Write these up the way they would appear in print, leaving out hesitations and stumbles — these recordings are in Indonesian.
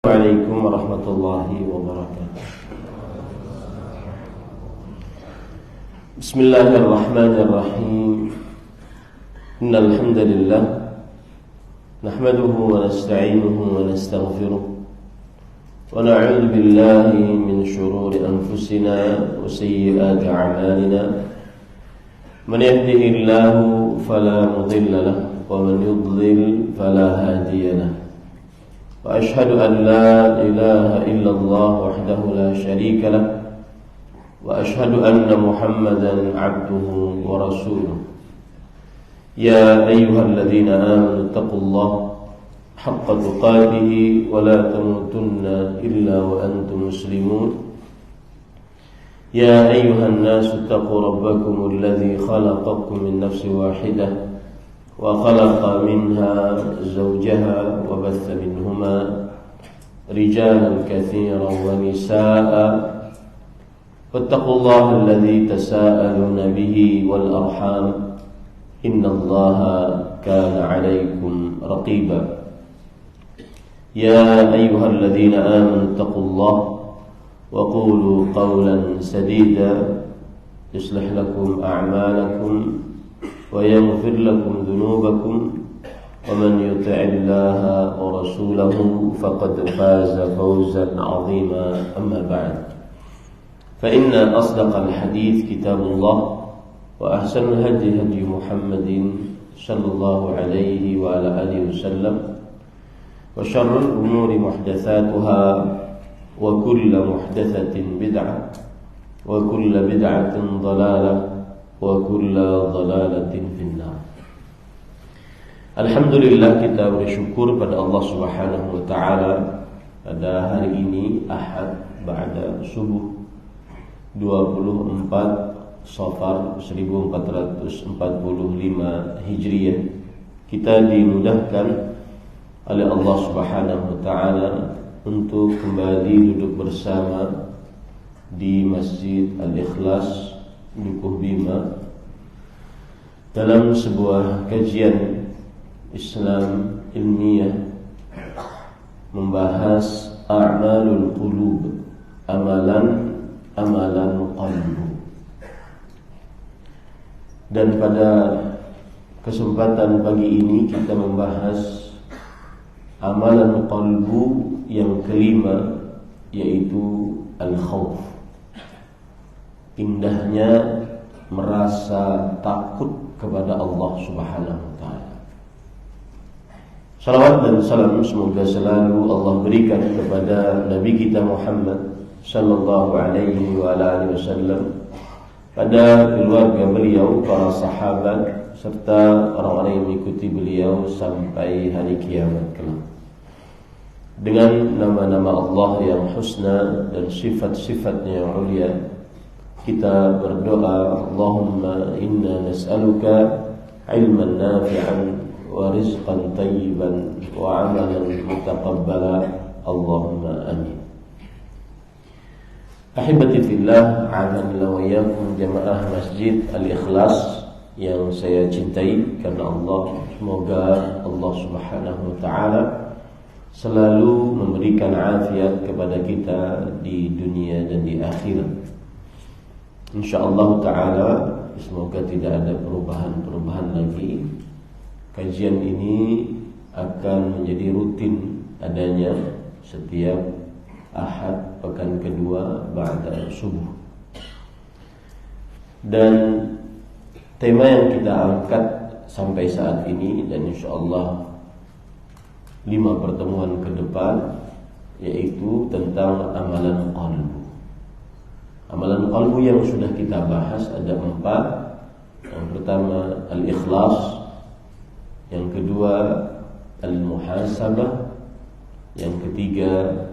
Assalamualaikum warahmatullahi wabarakatuh. Bismillahirrahmanirrahim. Innal hamdalillah nahmaduhu wa nasta'inuhu wa nastaghfiruh wa na'udzu billahi min shururi anfusina wa sayyiati a'malina. Man yahdihillahu fala mudilla lahu wa man yudlil fala hadiya lahu. وأشهد أن لا إله إلا الله وحده لا شريك له وأشهد أن محمدا عبده ورسوله يا أيها الذين آمنوا اتقوا الله حق تقاته ولا تموتن إلا وأنتم مسلمون يا أيها الناس اتقوا ربكم الذي خلقكم من نفس واحدة وخلق منها زوجها وبث منهما رجالا كثيرا ونساء واتقوا الله الذي تساءلون به والأرحام إن الله كان عليكم رقيبا يا أيها الذين آمنوا اتقوا الله وقولوا قولا سديدا يصلح لكم أعمالكم ويغفر لكم ذنوبكم ومن يطع الله ورسوله فقد فاز فوزا عظيما. أما بعد فإن أصدق الحديث كتاب الله وأحسن الهدي هدي محمد صلى الله عليه وعلى آله وسلم وشر الأمور محدثاتها وكل محدثة بدعة وكل بدعة ضلالة wa kullu dhalalatin finnar. Alhamdulillah, kita bersyukur pada Allah Subhanahu wa taala pada hari ini Ahad ba'da subuh 24 Safar 1445 Hijriah, kita dimudahkan oleh Allah Subhanahu wa taala untuk kembali duduk bersama di Masjid Al-Ikhlas Dukuh Bima dalam sebuah kajian Islam ilmiah membahas a'malul qulub, amalan qalbu. Dan pada kesempatan pagi ini kita membahas amalan qalbu yang kelima, yaitu al-khauf. Indahnya merasa takut kepada Allah Subhanahu wa taala. Salawat dan salam semoga selalu Allah berikan kepada Nabi kita Muhammad sallallahu alaihi wa alihi wasallam, pada keluarga beliau, para sahabat, serta orang-orang yang mengikuti beliau sampai hari kiamat kelak. Dengan nama-nama Allah yang husna dan sifat-sifatnya yang mulia, kita berdoa, Allahumma inna nas'aluka ilman nafi'an wa rizqan tayyiban wa amalan mutaqabbala, Allahumma amin. Ahibati fillah, a'adhanillahu wa iyyakum jamaah Masjid Al-Ikhlas yang saya cintai karena Allah. Semoga Allah Subhanahu wa taala selalu memberikan afiat kepada kita di dunia dan di akhirat. InsyaAllah ta'ala, semoga tidak ada perubahan lagi. Kajian ini akan menjadi rutin adanya setiap Ahad pekan kedua ba'da subuh. Dan tema yang kita angkat sampai saat ini dan InsyaAllah 5 pertemuan ke depan, yaitu tentang amalan qalbu. Amalan qalbu yang sudah kita bahas ada 4. Yang pertama al-ikhlas, yang kedua al-muhasabah, yang ketiga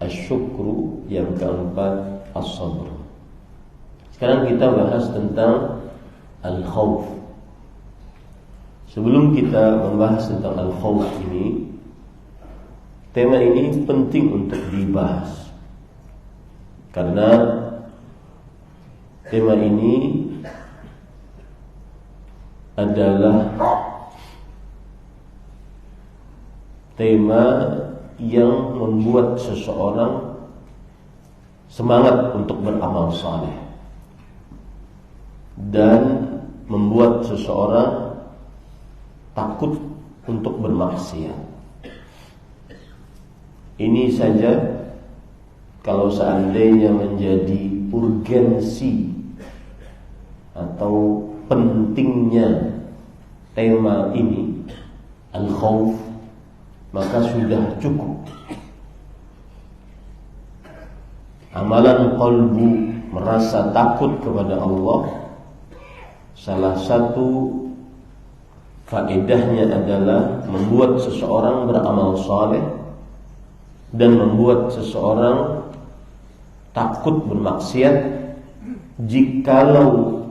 asyukru, yang keempat as-sabr. Sekarang kita bahas tentang al-khawf. Sebelum kita membahas tentang al-khawf ini, tema ini penting untuk dibahas karena tema ini adalah tema yang membuat seseorang semangat untuk beramal saleh dan membuat seseorang takut untuk bermaksiat. Ini saja kalau seandainya menjadi urgensi atau pentingnya tema ini, al-khauf, maka sudah cukup. Amalan qalbu, merasa takut kepada Allah, salah satu faedahnya adalah membuat seseorang beramal saleh dan membuat seseorang takut bermaksiat. Jikalau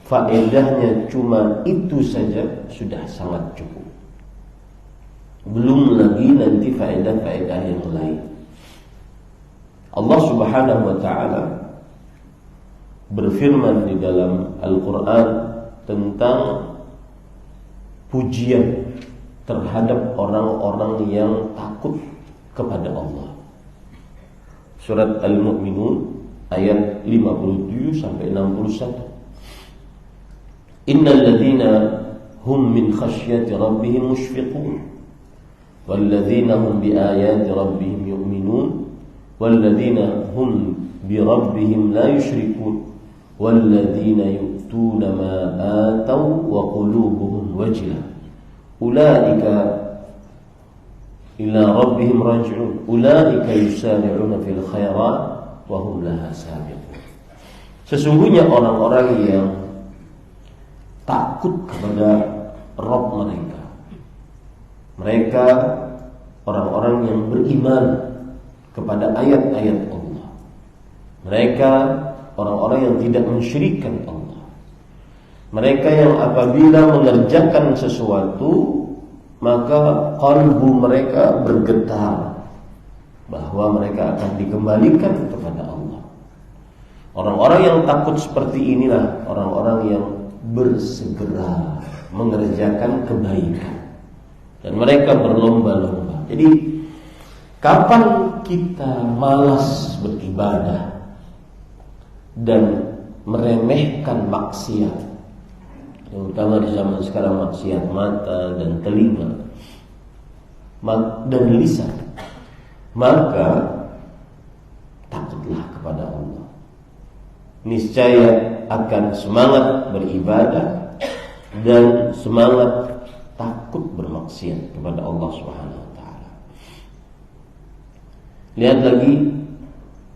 faedahnya cuma itu saja, sudah sangat cukup. Belum lagi nanti faedah-faedah yang lain. Allah Subhanahu wa ta'ala berfirman di dalam Al-Quran tentang pujian terhadap orang-orang yang takut kepada Allah. Surat Al-Mu'minun ayat 57 sampai 61. Innal ladzina hum min khasyati rabbihim mushfiqun wal ladzina hum bi ayati rabbihim yu'minun wal ladzina hum bi rabbihim la yusyrikun wal ladzina yu'tuna ma ataw wa qulubuhum wajilah ulaika ila rabbihim raji'un ulaika yusari'una fil khairat wa hum laha sabiqun. Sesungguhnya orang-orang yang takut kepada Rabb mereka, mereka orang-orang yang beriman kepada ayat-ayat Allah, mereka orang-orang yang tidak mensyirikkan Allah, mereka yang apabila mengerjakan sesuatu maka qalbu mereka bergetar bahwa mereka akan dikembalikan kepada Allah. Orang-orang yang takut seperti inilah orang-orang yang bersegera mengerjakan kebaikan dan mereka berlomba-lomba. Jadi kapan kita malas beribadah dan meremehkan maksiat, terutama di zaman sekarang maksiat mata dan telinga dan lisan, maka takutlah kepada Allah. Niscaya akan semangat beribadah dan semangat takut bermaksiat kepada Allah Subhanahu wa taala. Lihat lagi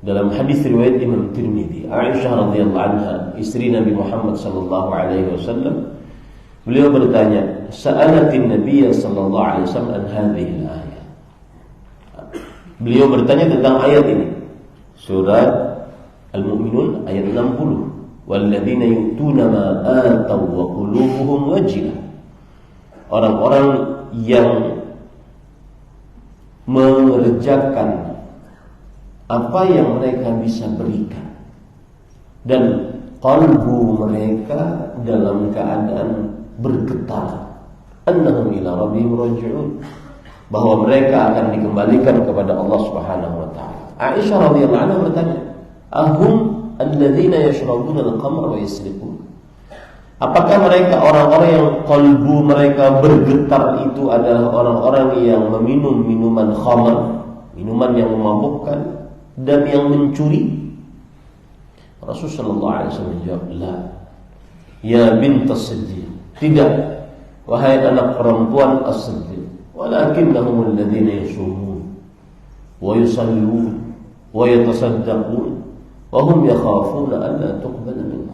dalam hadis riwayat Imam Tirmidzi, Aisyah radhiyallahu anha, istri Nabi Muhammad sallallahu alaihi wasallam, beliau bertanya, "Sa'alatin Nabiy sallallahu alaihi wasallam an hadhihi al-ayah." Beliau bertanya tentang ayat ini. Surat Al-Mu'minun ayat 60. Walladzina yu'tuna ma ataw wa qulubuhum wajilah. Orang-orang yang mengerjakan apa yang mereka bisa berikan dan qalbu mereka dalam keadaan bergetar, annahum ila rabbihim raji'un, bahwa mereka akan dikembalikan kepada Allah Subhanahu wa taala. Aisyah radhiyallahu anha bertanya, "Ahum alladzina yashrabuna al-khamra wa yasriqun?" Apakah mereka orang-orang yang qalbu mereka bergetar itu adalah orang-orang yang meminum minuman khamr, minuman yang memabukkan dan yang mencuri? Rasulullah sallallahu alaihi wasallam menjawab, "La, ya bint as-siddiq." Tidak, wahai anak perempuan as-siddiq, walakinnahum alladzina yasumun wa yusallun wa yatasaddaqun wa hum yakhafuna an la tuqbala minhum.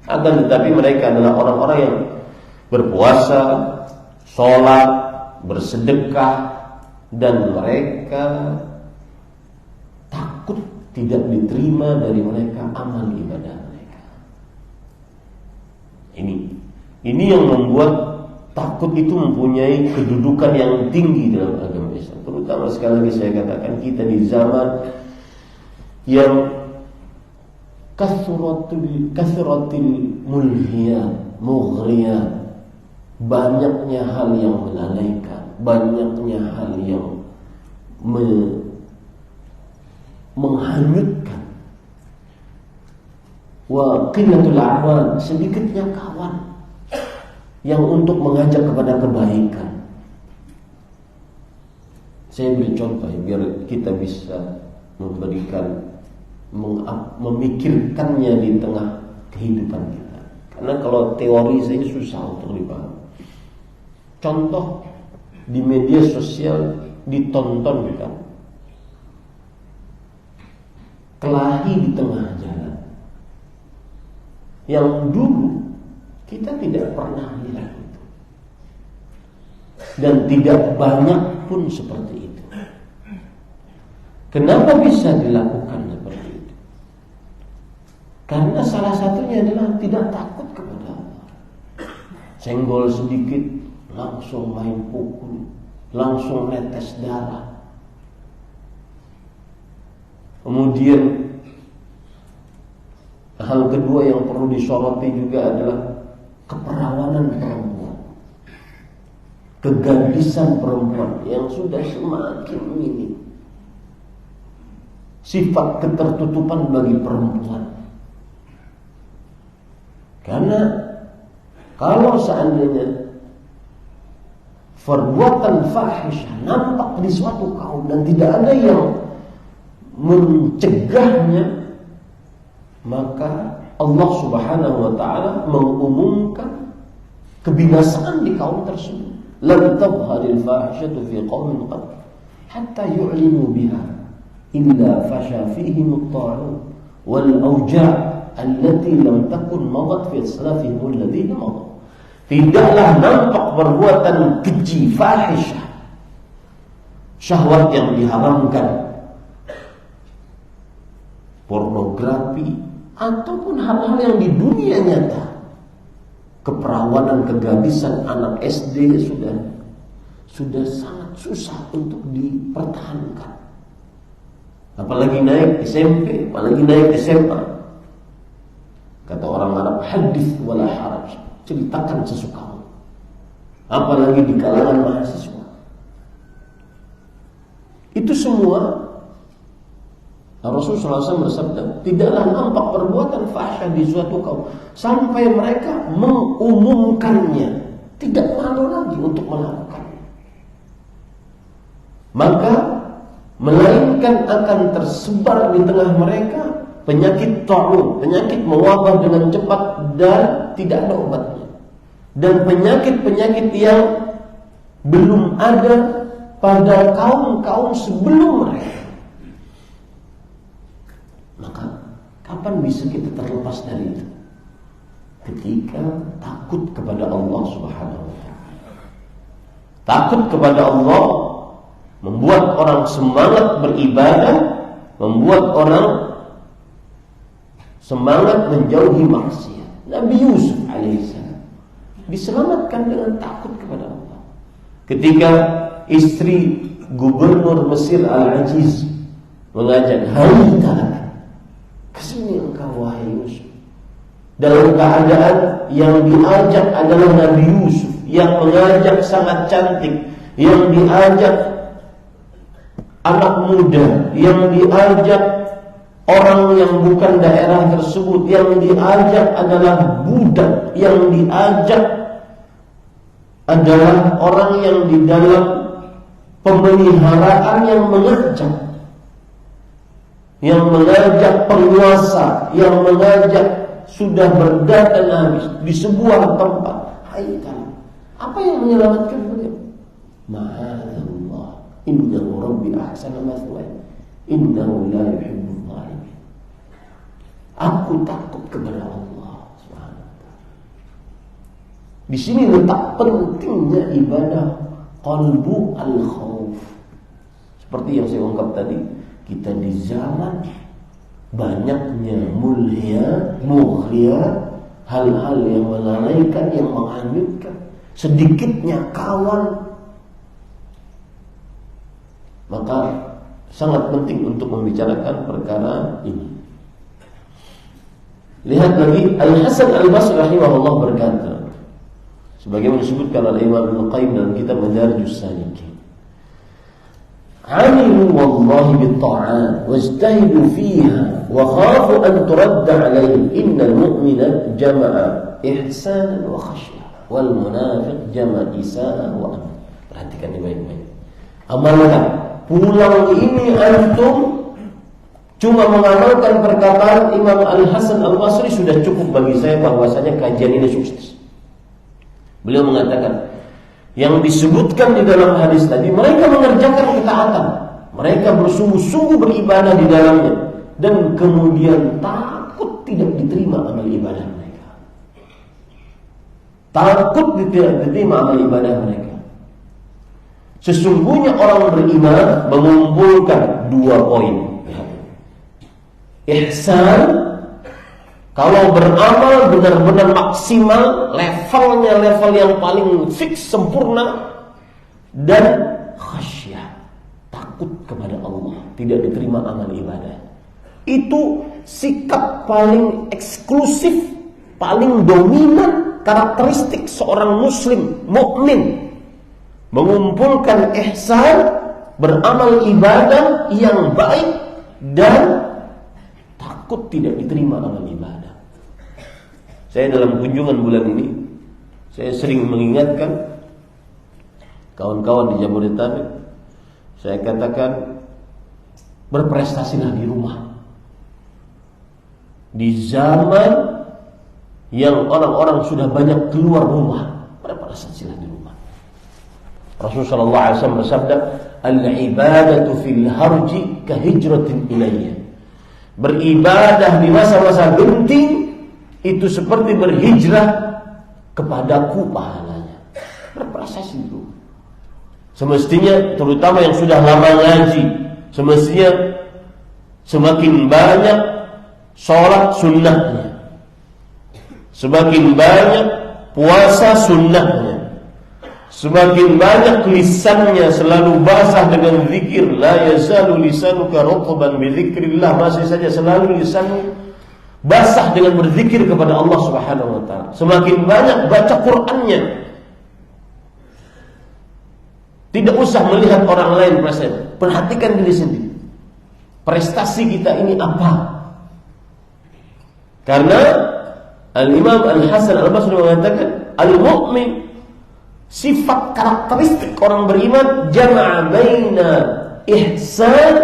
Akan tetapi mereka adalah orang-orang yang berpuasa, sholat, bersedekah, dan mereka takut tidak diterima dari mereka amal ibadah mereka. Ini yang membuat takut itu mempunyai kedudukan yang tinggi dalam agama Islam. Terutama sekali lagi saya katakan kita di zaman yang kasratil mulhiyat, mughriyat, banyaknya hal yang melalaikan, banyaknya hal yang menghanyutkan. Wa qillatul a'wan, sedikitnya kawan yang untuk mengajak kepada kebaikan. Saya beri contoh ya, biar kita bisa memberikan, memikirkannya di tengah kehidupan kita. Karena kalau teori saya susah untuk dipahami. Contoh di media sosial ditonton kan, kelahi di tengah jalan, yang dulu kita tidak pernah lihat itu, dan tidak banyak pun seperti itu. Kenapa bisa dilakukan seperti itu? Karena salah satunya adalah tidak takut kepada Allah. Senggol sedikit langsung main pukul, langsung netes darah. Kemudian hal kedua yang perlu disoroti juga adalah keperawanan perempuan, kegadisan perempuan yang sudah semakin minim. Sifat ketertutupan bagi perempuan. Karena kalau seandainya perbuatan fahisyah nampak di suatu kaum dan tidak ada yang mencegahnya, maka Allah Subhanahu wa ta'ala mengumumkan kebinasaan di kaum tersebut. Lam tadhharil fahishatu fi qaumin qad hatta yu'linu biha illa fasha fihim at-ta'un wal awja' allati lam takun madat fi salafihim alladhina madat. Tidaklah nampak perbuatan keji, fahisyah, syahwat yang diharamkan, pornografi, ataupun hal-hal yang di dunia nyata, keperawanan, kegadisan anak SD sudah sangat susah untuk dipertahankan. Apalagi naik SMP, apalagi naik SMA. Kata orang Arab, hadits wala haraj, ceritakan sesukamu. Apalagi di kalangan mahasiswa. Itu semua Rasulullah SAW bersabda, tidaklah nampak perbuatan fahsyah di suatu kaum sampai mereka mengumumkannya, tidak malu lagi untuk melakukannya. Maka melainkan akan tersebar di tengah mereka penyakit ta'un, penyakit mewabah dengan cepat dan tidak ada obatnya, dan penyakit-penyakit yang belum ada pada kaum-kaum sebelum mereka. Maka kapan bisa kita terlepas dari itu? Ketika takut kepada Allah Subhanahu wa ta'ala. Takut kepada Allah membuat orang semangat beribadah, membuat orang semangat menjauhi maksiat. Nabi Yusuf alaihissalam diselamatkan dengan takut kepada Allah. Ketika istri gubernur Mesir Al-Aziz mengajak, "Hai talak, kesini engkau wahai Yusuf." Dalam keadaan yang diajak adalah Nabi Yusuf, yang mengajak sangat cantik, yang diajak anak muda, yang diajak orang yang bukan daerah tersebut, yang diajak adalah budak, yang diajak adalah orang yang di dalam pemeliharaan, yang mengajak penguasa, yang mengajak sudah berdatan habis di sebuah tempat. Hai kamu, apa yang menyelamatkan beliau? Ma'adzallah, innahu rabbi ahsana mathwaya, innahu la yuhibbul zalimin. Aku takut kepada Allah Subhanahu wa ta'ala. Di sini letak pentingnya ibadah qalbu al-khauf. Seperti yang saya ungkap tadi, kita di zaman banyaknya mughriya, hal-hal yang melalaikan, yang menghanyutkan, sedikitnya kawan. Maka sangat penting untuk membicarakan perkara ini. Lihat lagi, Al-Hasan Al-Basri rahimahullah berkata, sebagaimana disebutkan oleh Imam Ibnu Qayyim dalam kitab Madarijus Salikin, "Amilu Ista'ilu wallahi bitta'at wajtahidu fiha wa khafu an turadda alaihim innal mu'mina jama'a ihsanan wa khasyah wal munafiq jama'a isa'ah wa aman. Perhatikan ini baik-baik. Amalkan. Pulang ini antum cuma mengamalkan perkataan Imam Al-Hasan Al-Basri sudah cukup bagi saya bahwasanya kajian ini sukses. Beliau mengatakan, yang disebutkan di dalam hadis tadi, mereka mengerjakan ketaatan, mereka bersungguh-sungguh beribadah di dalamnya, dan kemudian takut tidak diterima amal ibadah mereka. Takut tidak diterima amal ibadah mereka. Sesungguhnya orang beriman mengumpulkan 2 poin. Ihsan, kalau beramal benar-benar maksimal, levelnya level yang paling fix, sempurna. Dan khasyah, takut kepada Allah, tidak diterima amal ibadah. Itu sikap paling eksklusif, paling dominan, karakteristik seorang muslim, mukmin. Mengumpulkan ihsan, beramal ibadah yang baik, dan takut tidak diterima amal ibadah. Saya dalam kunjungan bulan ini, saya sering mengingatkan kawan-kawan di Jabodetabek, saya katakan, berprestasilah di rumah. Di zaman yang orang-orang sudah banyak keluar rumah, berprestasilah di rumah. Rasulullah SAW bersabda, al-ibadatu fil harji kahijratin ilayya. Beribadah di masa-masa genting itu seperti berhijrah kepadaku pahalanya. Berprestasi dulu. Semestinya, terutama yang sudah lama ngaji, semestinya semakin banyak sholat sunnahnya, semakin banyak puasa sunnahnya, semakin banyak lisannya selalu basah dengan zikir. La yazalu lisanuka ratban bi dzikrillah. Masih saja selalu lisanmu basah dengan berzikir kepada Allah Subhanahu wa taala. Semakin banyak baca Qur'annya. Tidak usah melihat orang lain prestasi. Perhatikan diri sendiri. Prestasi kita ini apa? Karena Al-Imam Al-Hasan Al-Basri mengatakan, al-mu'min, sifat karakteristik orang beriman, jama'a baina ihsan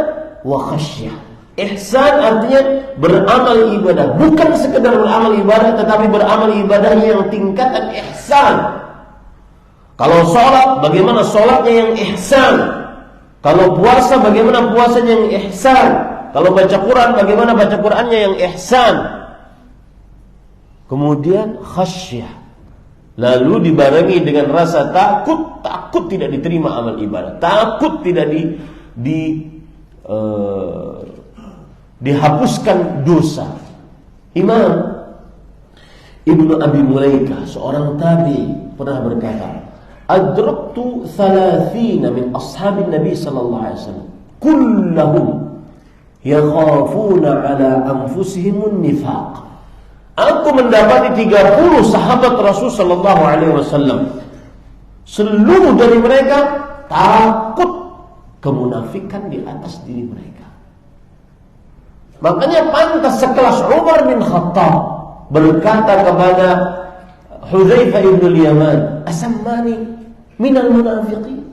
wa khasyah. Ihsan artinya beramal ibadah, bukan sekedar beramal ibadah, tetapi beramal ibadahnya yang tingkatan ihsan. Kalau sholat, bagaimana sholatnya yang ihsan? Kalau puasa, bagaimana puasanya yang ihsan? Kalau baca Quran, bagaimana baca Qurannya yang ihsan? Kemudian khasyah, lalu dibarengi dengan rasa takut, takut tidak diterima amal ibadah, takut tidak dihapuskan dosa. Imam Ibnu Abi Mulaikah, seorang tabi, pernah berkata, adraktu 30 min ashabin Nabi sallallahu alaihi wasallam, kullahum yakhafuna ala anfusihim nifaq. Aku mendapati 30 sahabat Rasul sallallahu alaihi wasallam, seluruh dari mereka takut kemunafikan di atas diri mereka. Makanya pantas sekelas Umar bin Khattab berkata kepada Hudzaifah ibn Yaman, asammani minal munafiqin.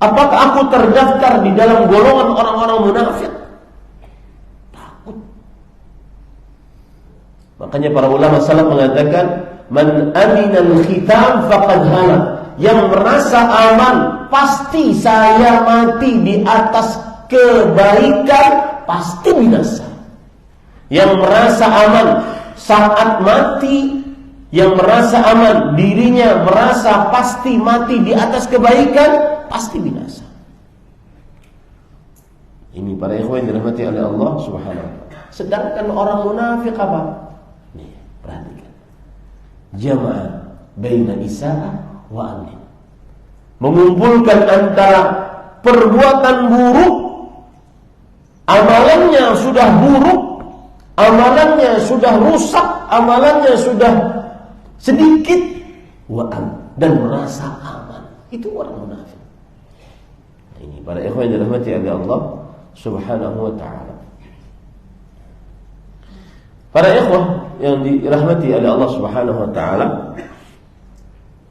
Apakah aku terdaftar di dalam golongan orang-orang munafik? Takut. Makanya para ulama salaf mengatakan, man aminal khitam faqad halak. Yang merasa aman, pasti saya mati di atas kebaikan, pasti binasa. Yang merasa aman saat mati, yang merasa aman dirinya merasa pasti mati di atas kebaikan, pasti binasa. Ini para ikhwan dirahmati oleh Allah Subhanahu wa taala. Sedangkan orang munafik apa? Nih, perhatikan. Jamaah baina isa'ah wa amnin. Mengumpulkan antara perbuatan buruk, amalannya sudah buruk, amalannya sudah rusak, amalannya sudah sedikit, dan merasa aman. Itu orang munafik. Ini para ikhwan yang dirahmati oleh Allah Subhanahu wa ta'ala. Para ikhwah yang dirahmati oleh Allah Subhanahu wa ta'ala,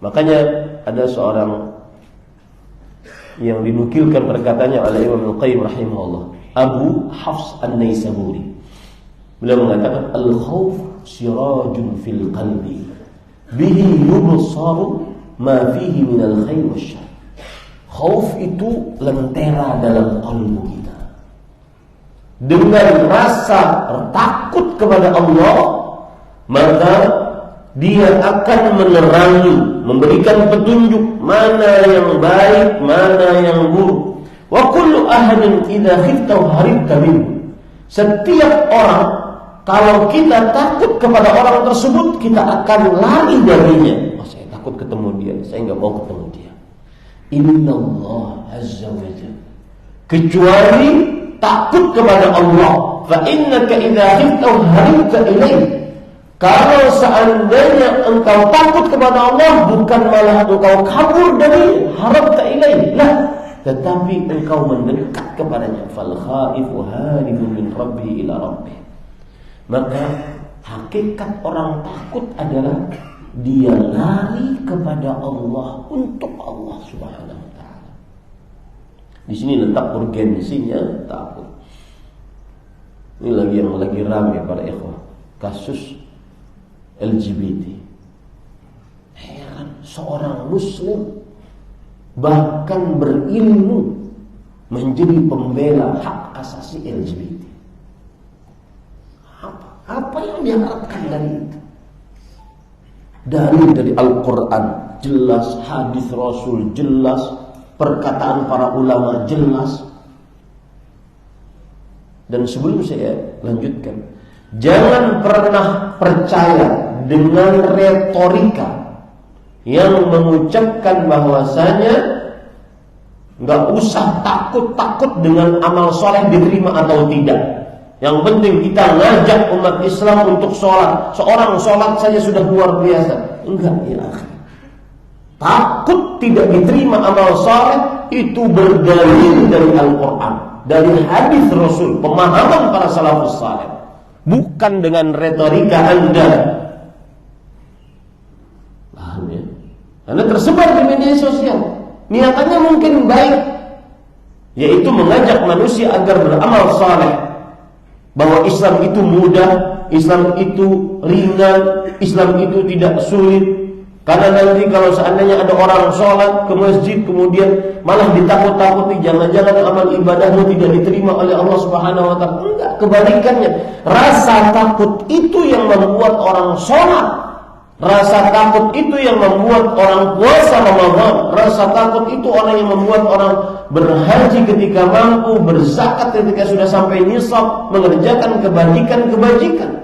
makanya ada seorang yang dinukilkan perkataannya oleh Imam Al-Qayyim rahimahullah, Abu Hafs An-Naisaburi. Beliau mengatakan, al-khawf sirajun fil qalbi bihi yubsaru ma fihi minal khair wasyarr. Khauf itu lentera dalam qalbu kita. Dengan rasa takut kepada Allah, maka dia akan menerangi, memberikan petunjuk mana yang baik, mana yang buruk. Wa kullu ahadin idza khiftahu haribta minhu. Setiap orang, kalau kita takut kepada orang tersebut, kita akan lari darinya. Oh, saya takut ketemu dia, saya enggak mau ketemu dia. Innallaha azza wa jalla, kecuali takut kepada Allah. Fa innaka idza khiftahu haribta ilaihi. Kalau seandainya engkau takut kepada Allah, bukan malah engkau kabur dari harabta ilaihi, lah, tetapi engkau mendekat kepadanya. Fal khaifu haribun min rabbi ila rabbi. Maka hakikat orang takut adalah dia lari kepada Allah, untuk Allah Subhanahu wa ta'ala. Di sini letak urgensinya takut. Ini yang lagi ramai para ikhwah, kasus LGBT. Heran, seorang muslim bahkan berilmu menjadi pembela hak asasi LGBT. Apa yang diharapkan dari itu? Dari Al-Quran jelas, hadis Rasul jelas, perkataan para ulama jelas. Dan sebelum saya lanjutkan, jangan pernah percaya dengan retorika yang mengucapkan bahwasanya nggak usah takut dengan amal soleh diterima atau tidak. Yang penting kita ngajak umat Islam untuk sholat. Seorang sholat saja sudah luar biasa. Enggak, ya akhi. Takut tidak diterima amal soleh itu berdalil dari Al-Quran, dari hadis Rasul, pemahaman para salafus saleh, bukan dengan retorika Anda. Paham ya? Anda tersebar di media sosial, niatannya mungkin baik, yaitu mengajak manusia agar beramal saleh, bahwa Islam itu mudah, Islam itu ringan, Islam itu tidak sulit. Karena nanti kalau seandainya ada orang sholat ke masjid kemudian malah ditakut-takuti, jangan-jangan amal ibadahmu tidak diterima oleh Allah Subhanahu wa ta'ala. Enggak, kebalikannya. Rasa takut itu yang membuat orang sholat. Rasa takut itu yang membuat orang puasa Ramadan. Rasa takut itu orang yang membuat orang berhaji ketika mampu, berzakat ketika sudah sampai nisab, mengerjakan kebajikan-kebajikan.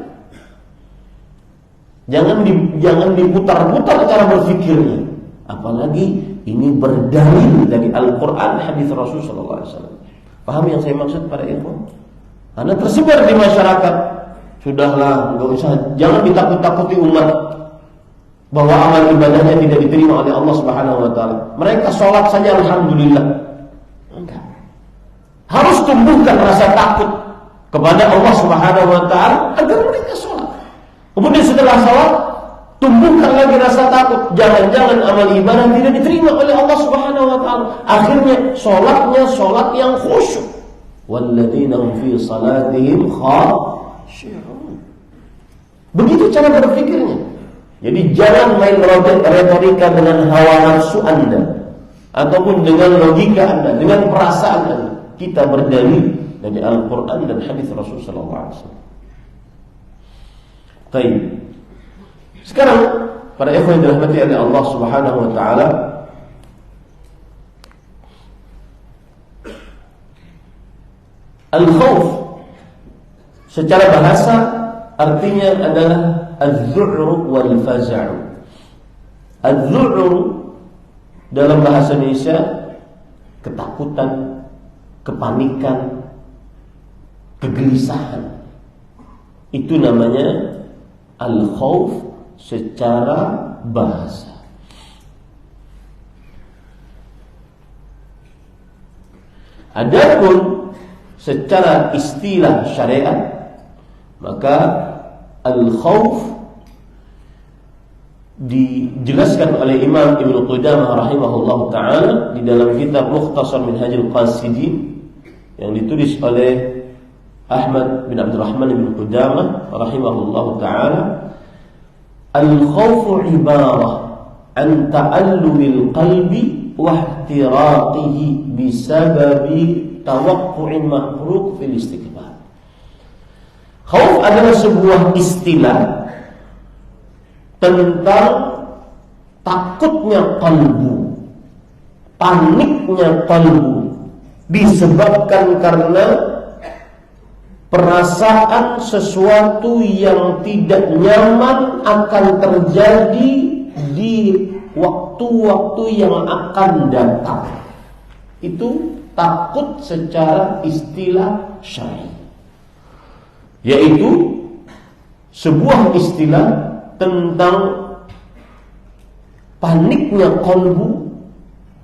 Jangan diputar-putar cara berfikirnya. Apalagi ini berdalil dari Al-Quran, hadis Rasul sallallahu alaihi wasallam. Paham yang saya maksud para ikhwan? Karena tersebar di masyarakat. Sudahlah, enggak usah, jangan ditakut-takuti umat bahwa amal ibadahnya tidak diterima oleh Allah Subhanahu wa taala. Mereka sholat saja alhamdulillah. Enggak. Harus tumbuhkan rasa takut kepada Allah Subhanahu wa taala agar mereka sholat. Kemudian setelah sholat, tumbuhkan lagi rasa takut. Jangan-jangan amal ibadah tidak diterima oleh Allah Subhanahu wa ta'ala. Akhirnya sholatnya sholat yang khusyuk. Walladzina hum fi salatihim khashi'un. Begitu cara berpikirnya. Jadi jangan main retorika dengan hawa nafsu Anda, ataupun dengan logika Anda, dengan perasaan Anda. Kita berdalil dari Al-Quran dan hadis Rasul sallallahu alaihi wasallam. Baik. Sekarang para ikhwan yang dirahmati oleh Allah Subhanahu wa taala, al-khauf secara bahasa artinya adalah az-zu'ru wal faza'u. Az-zu'ru dalam bahasa Indonesia ketakutan, kepanikan, kegelisahan. Itu namanya al-khauf secara bahasa. Adapun secara istilah syariat, maka al-khauf dijelaskan oleh Imam Ibnu Qudamah rahimahullah ta'ala di dalam kitab Mukhtasar Minhajul Qasidin yang ditulis oleh Ahmad bin Abdurrahman bin Qudamah rahimahullah ta'ala. Al-khawfu ibarah an ta'allumil qalbi wa ihtiraqihi bisababi tawaqqu'in mahruq fil istiqbal. Khauf adalah sebuah istilah tentang takutnya kalbu, paniknya kalbu, disebabkan karena perasaan sesuatu yang tidak nyaman akan terjadi di waktu-waktu yang akan datang. Itu takut secara istilah syar'i, yaitu sebuah istilah tentang paniknya kalbu,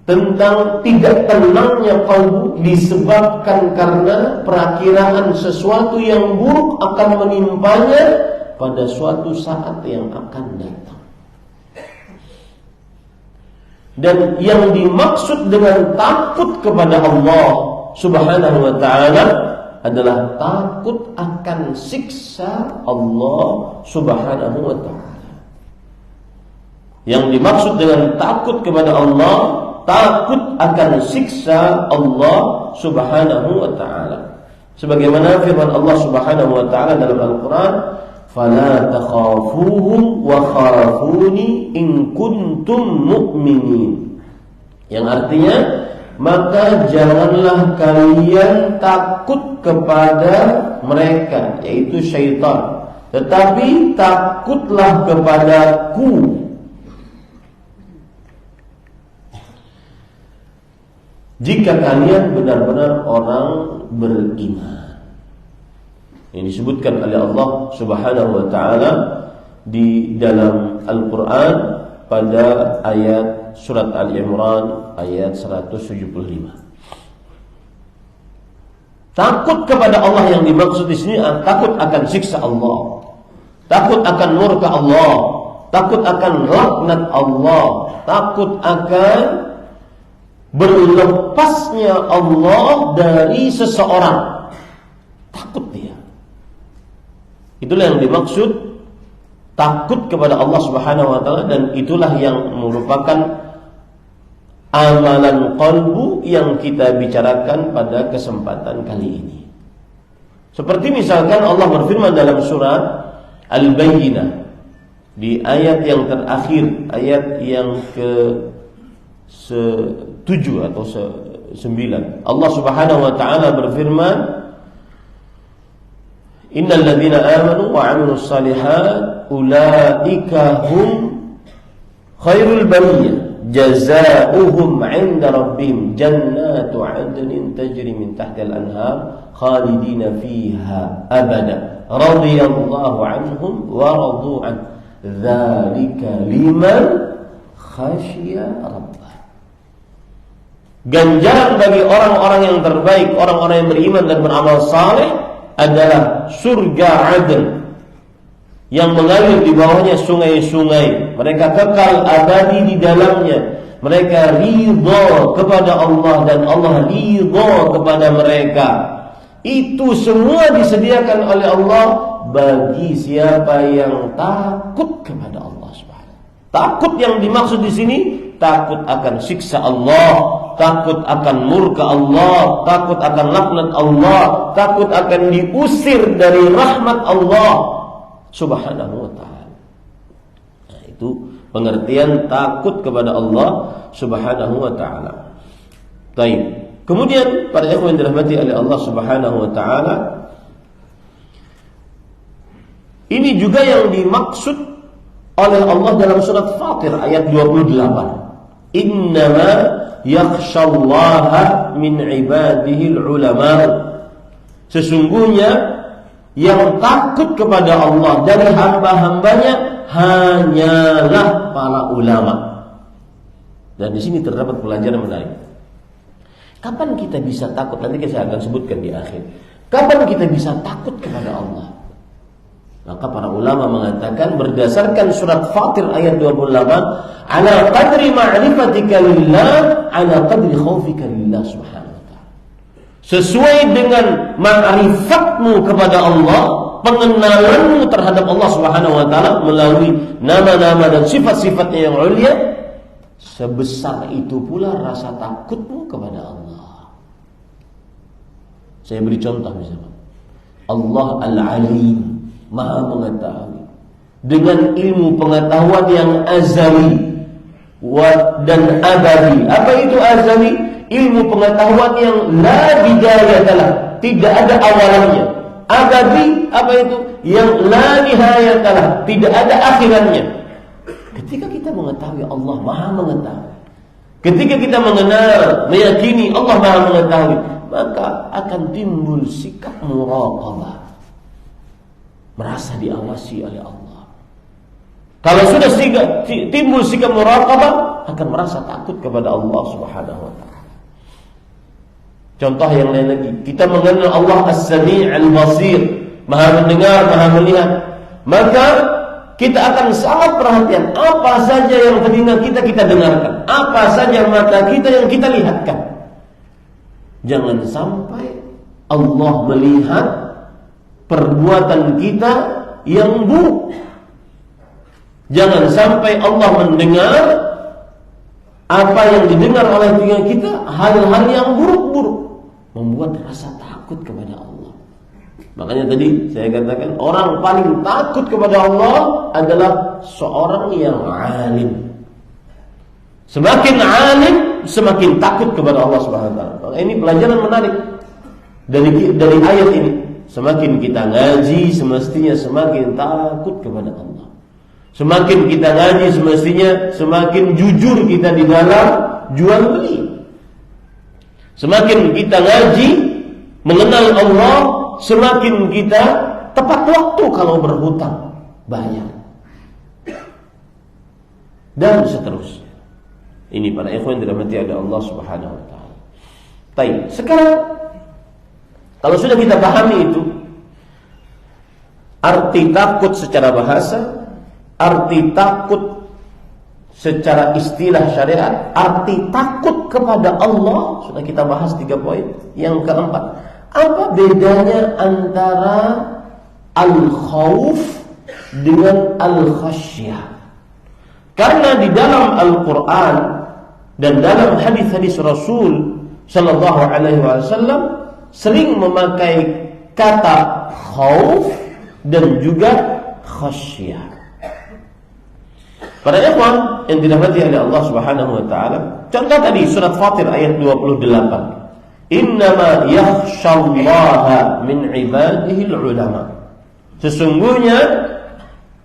tentang tidak tenangnya kalbu disebabkan karena perakiraan sesuatu yang buruk akan menimpanya pada suatu saat yang akan datang. Dan yang dimaksud dengan takut kepada Allah Subhanahu wa ta'ala adalah takut akan siksa Allah Subhanahu wa ta'ala. Yang dimaksud dengan takut kepada Allah, takut akan siksa Allah Subhanahu wa ta'ala. Sebagaimana firman Allah Subhanahu wa ta'ala dalam Al-Quran, "Fala takhafuhum wa khafuni in kuntum mu'minin." Yang artinya, maka janganlah kalian takut kepada mereka, yaitu syaitan, tetapi takutlah kepadaku jika kalian benar-benar orang beriman. Yang disebutkan oleh Allah Subhanahu wa ta'ala di dalam Al-Quran pada ayat surat Al-Imran ayat 175. Takut kepada Allah yang dimaksud di sini takut akan siksa Allah, takut akan murka Allah, takut akan laknat Allah, takut akan berlepasnya Allah dari seseorang. Takut dia. Itulah yang dimaksud takut kepada Allah Subhanahu wa ta'ala, dan itulah yang merupakan amalan qalbu yang kita bicarakan pada kesempatan kali ini. Seperti misalkan Allah berfirman dalam surat Al-Bayyinah di ayat yang terakhir, ayat yang ke-7 atau 9. Allah Subhanahu wa ta'ala berfirman, "Innal ladzina amanu wa 'amilus shalihat ulaika hum khairul bariyah jazaohum 'inda rabbihim jannatu 'adnin tajri min tahtiha al-anhar khalidina fiha abada radhiyallahu 'anhum wa radu 'an dzalika liman khasyiya rabbah." Ganjaran bagi orang-orang yang terbaik, orang-orang yang beriman dan beramal saleh adalah surga Aden yang mengalir di bawahnya sungai-sungai. Mereka kekal abadi di dalamnya. Mereka ridha kepada Allah dan Allah ridha kepada mereka. Itu semua disediakan oleh Allah bagi siapa yang takut kepada Allah Subhanahu. Takut yang dimaksud di sini takut akan siksa Allah, takut akan murka Allah, takut akan laknat Allah, takut akan diusir dari rahmat Allah Subhanahu wa ta'ala. Nah, itu pengertian takut kepada Allah Subhanahu wa ta'ala. Baik. Kemudian para ikhwan yang dirahmati oleh Allah Subhanahu wa ta'ala, ini juga yang dimaksud oleh Allah dalam surat Fatir ayat 28. Innama yakhshallaha min ibadihi ulama. Sesungguhnya yang takut kepada Allah dari hamba-hambanya hanyalah para ulama. Dan di sini terdapat pelajaran menarik. Kapan kita bisa takut? Nanti saya akan sebutkan di akhir. Kapan kita bisa takut kepada Allah? Maka para ulama mengatakan berdasarkan surat Fatir ayat 28, ala qadri ma'rifatika lillah, ala qadri khaufika lillah subhanahu wa ta'ala. Sesuai dengan ma'rifatmu kepada Allah, pengenalanmu terhadap Allah subhanahu wa ta'ala melalui nama-nama dan sifat-sifatnya yang ulia, sebesar itu pula rasa takutmu kepada Allah. Saya beri contoh misalnya, Allah Al-Alim, Maha mengetahui, dengan ilmu pengetahuan yang azali dan abadi. Apa itu azali? Ilmu pengetahuan yang la bidayatalah, tidak ada awalannya. Abadi, apa itu? Yang la nihayatalah, tidak ada akhirannya. Ketika kita mengetahui Allah Maha mengetahui, ketika kita mengenal, meyakini Allah Maha mengetahui, maka akan timbul sikap muraqabah, merasa diawasi oleh Allah. Kalau sudah timbul sikap muraqabah, akan merasa takut kepada Allah subhanahu wa ta'ala. Contoh yang lain lagi, kita mengenal Allah As-Sami' Al-Basir, Maha mendengar, Maha melihat, maka kita akan sangat perhatian apa saja yang telinga kita dengarkan, apa saja mata kita yang kita lihatkan. Jangan sampai Allah melihat perbuatan kita yang buruk. Jangan sampai Allah mendengar apa yang didengar oleh telinga kita, hal-hal yang buruk-buruk, membuat rasa takut kepada Allah. Makanya tadi saya katakan orang paling takut kepada Allah adalah seorang yang alim. Semakin alim, semakin takut kepada Allah Subhanahu wa taala. Ini pelajaran menarik dari ayat ini. Semakin kita ngaji, semestinya semakin takut kepada Allah. Semakin kita ngaji, semestinya semakin jujur kita di dalam jual beli. Semakin kita ngaji, mengenal Allah, semakin kita tepat waktu kalau berhutang, bayar. Dan seterusnya. Ini para ikhwan yang dirahmati oleh Allah Subhanahu wa taala. Baik, sekarang kalau sudah kita pahami itu, arti takut secara bahasa, arti takut secara istilah syariat, arti takut kepada Allah, sudah kita bahas 3 poin. Yang keempat, apa bedanya antara al-khauf dengan al-khasyah? Karena di dalam Al-Quran dan dalam hadis-hadis Rasul sallallahu alaihi wasallam sering memakai kata khauf dan juga khasyah. Para ikhwan yang dirahmati oleh Allah Subhanahu wa taala, contoh tadi surat Fatir ayat 28. Innama yakhshallaha min ibadihi ulama. Sesungguhnya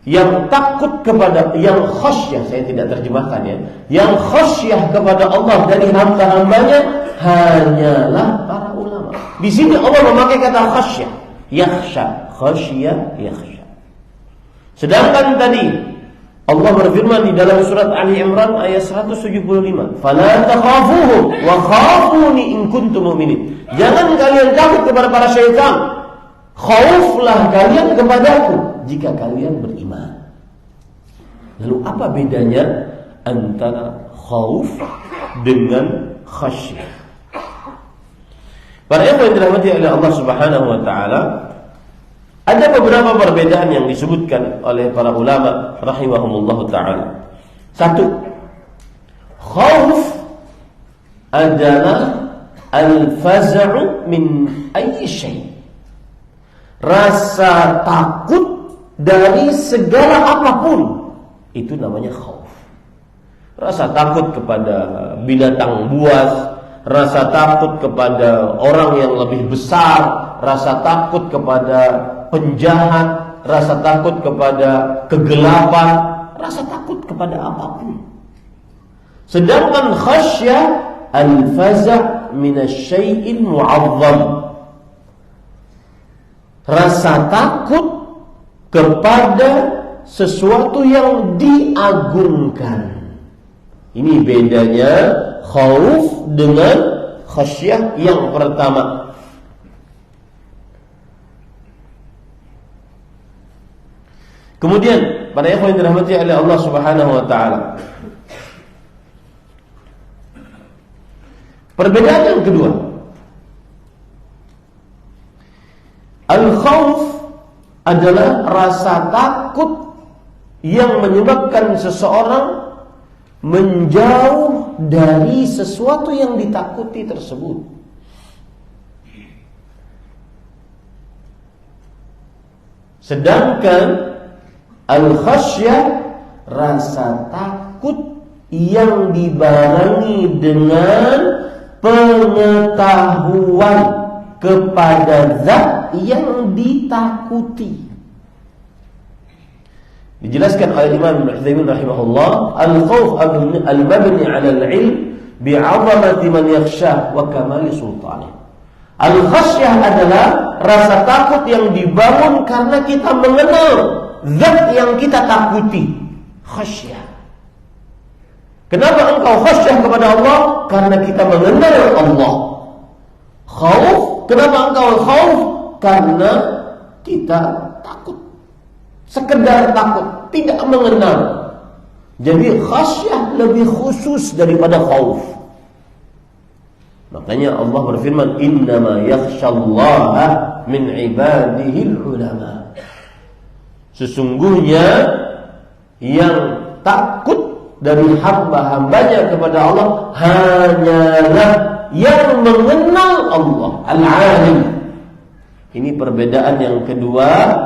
yang takut kepada, yang khasyah, saya tidak terjemahkan ya, yang khasyah kepada Allah dari hamba-hambanya hanyalah para ulama. Di sini Allah memakai kata khasyah, yakhsha, khasyah, yakhsha. Sedangkan tadi Allah berfirman di dalam surat Ali Imran ayat 175, "Fala takhafuhum wa khafuni in kuntum mu'minin." Jangan kalian takut kepada para syaitan. Khauflah kalian kepadaku jika kalian beriman. Lalu apa bedanya antara khauf dengan khasyah? Para ikhwan yang dirahmati oleh Allah Subhanahu wa taala, ada beberapa perbedaan yang disebutkan oleh para ulama rahimahumullah ta'ala. 1. Khauf adalah al-faza'u min ayyi syai'. Rasa takut dari segala apapun, itu namanya khauf. Rasa takut kepada binatang buas, rasa takut kepada orang yang lebih besar, rasa takut kepada penjahat, rasa takut kepada kegelapan, rasa takut kepada apapun. Sedangkan khasyah al-faza' minasyai'il mu'azzam, rasa takut kepada sesuatu yang diagungkan. Ini bedanya khauf dengan khasyah yang pertama. Kemudian para ikhwan yang dirahmati oleh Allah Subhanahu wa taala, perbedaan yang kedua, al-khauf adalah rasa takut yang menyebabkan seseorang menjauh dari sesuatu yang ditakuti tersebut. Sedangkan al-khasyah rasa takut yang dibarengi dengan pengetahuan kepada zat yang ditakuti. Dijelaskan oleh Imam Ibn Utsaimin rahimahullah, al-khauf al-mabni 'ala al-'ilm bi'azamati man yakhshah wa kamali sultanih. Al-khasyah adalah rasa takut yang dibangun karena kita mengenal zat yang kita takuti. Khasyah. Kenapa engkau khasyah kepada Allah? Karena kita mengenal Allah. Khauf, kenapa engkau khauf? Karena kita takut. Sekedar takut, tidak mengenal. Jadi khasyah lebih khusus daripada khauf. Makanya Allah berfirman, innama yakhshallaha min ibadihil ulama. Sesungguhnya yang takut dari hamba-hambanya kepada Allah hanyalah yang mengenal Allah, al-alim. Ini perbedaan yang kedua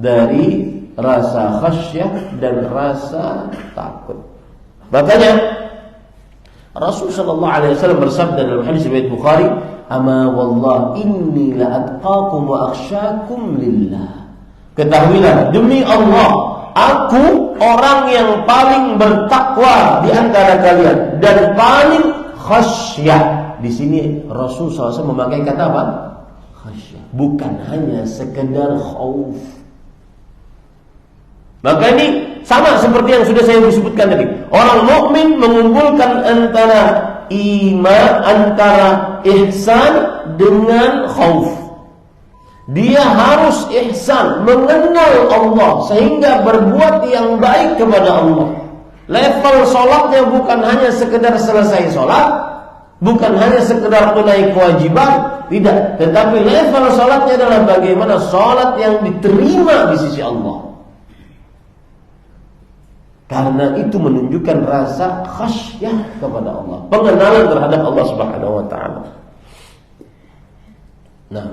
dari rasa khasyah dan rasa takut. Makanya Rasul sallallahu alaihi wasallam bersabda dalam hadis riwayat Bukhari, "Ama wallah inni la atqakum wa akhsyakum lillah." Ketahuilah demi Allah, aku orang yang paling bertakwa di antara kalian dan paling khasyah. Di sini Rasul SAW memakai kata apa? Khasyah. Bukan hanya sekedar khauf. Maka ini sama seperti yang sudah saya sebutkan tadi. Orang mukmin mengumpulkan antara iman, antara ihsan dengan khauf. Dia harus ihsan, mengenal Allah sehingga berbuat yang baik kepada Allah. Level sholatnya bukan hanya sekedar selesai sholat, bukan hanya sekedar tunai kewajiban, tidak. Tetapi level sholatnya adalah bagaimana sholat yang diterima di sisi Allah. Karena itu menunjukkan rasa khasyah kepada Allah, pengenalan terhadap Allah Subhanahu wa taala. Nah,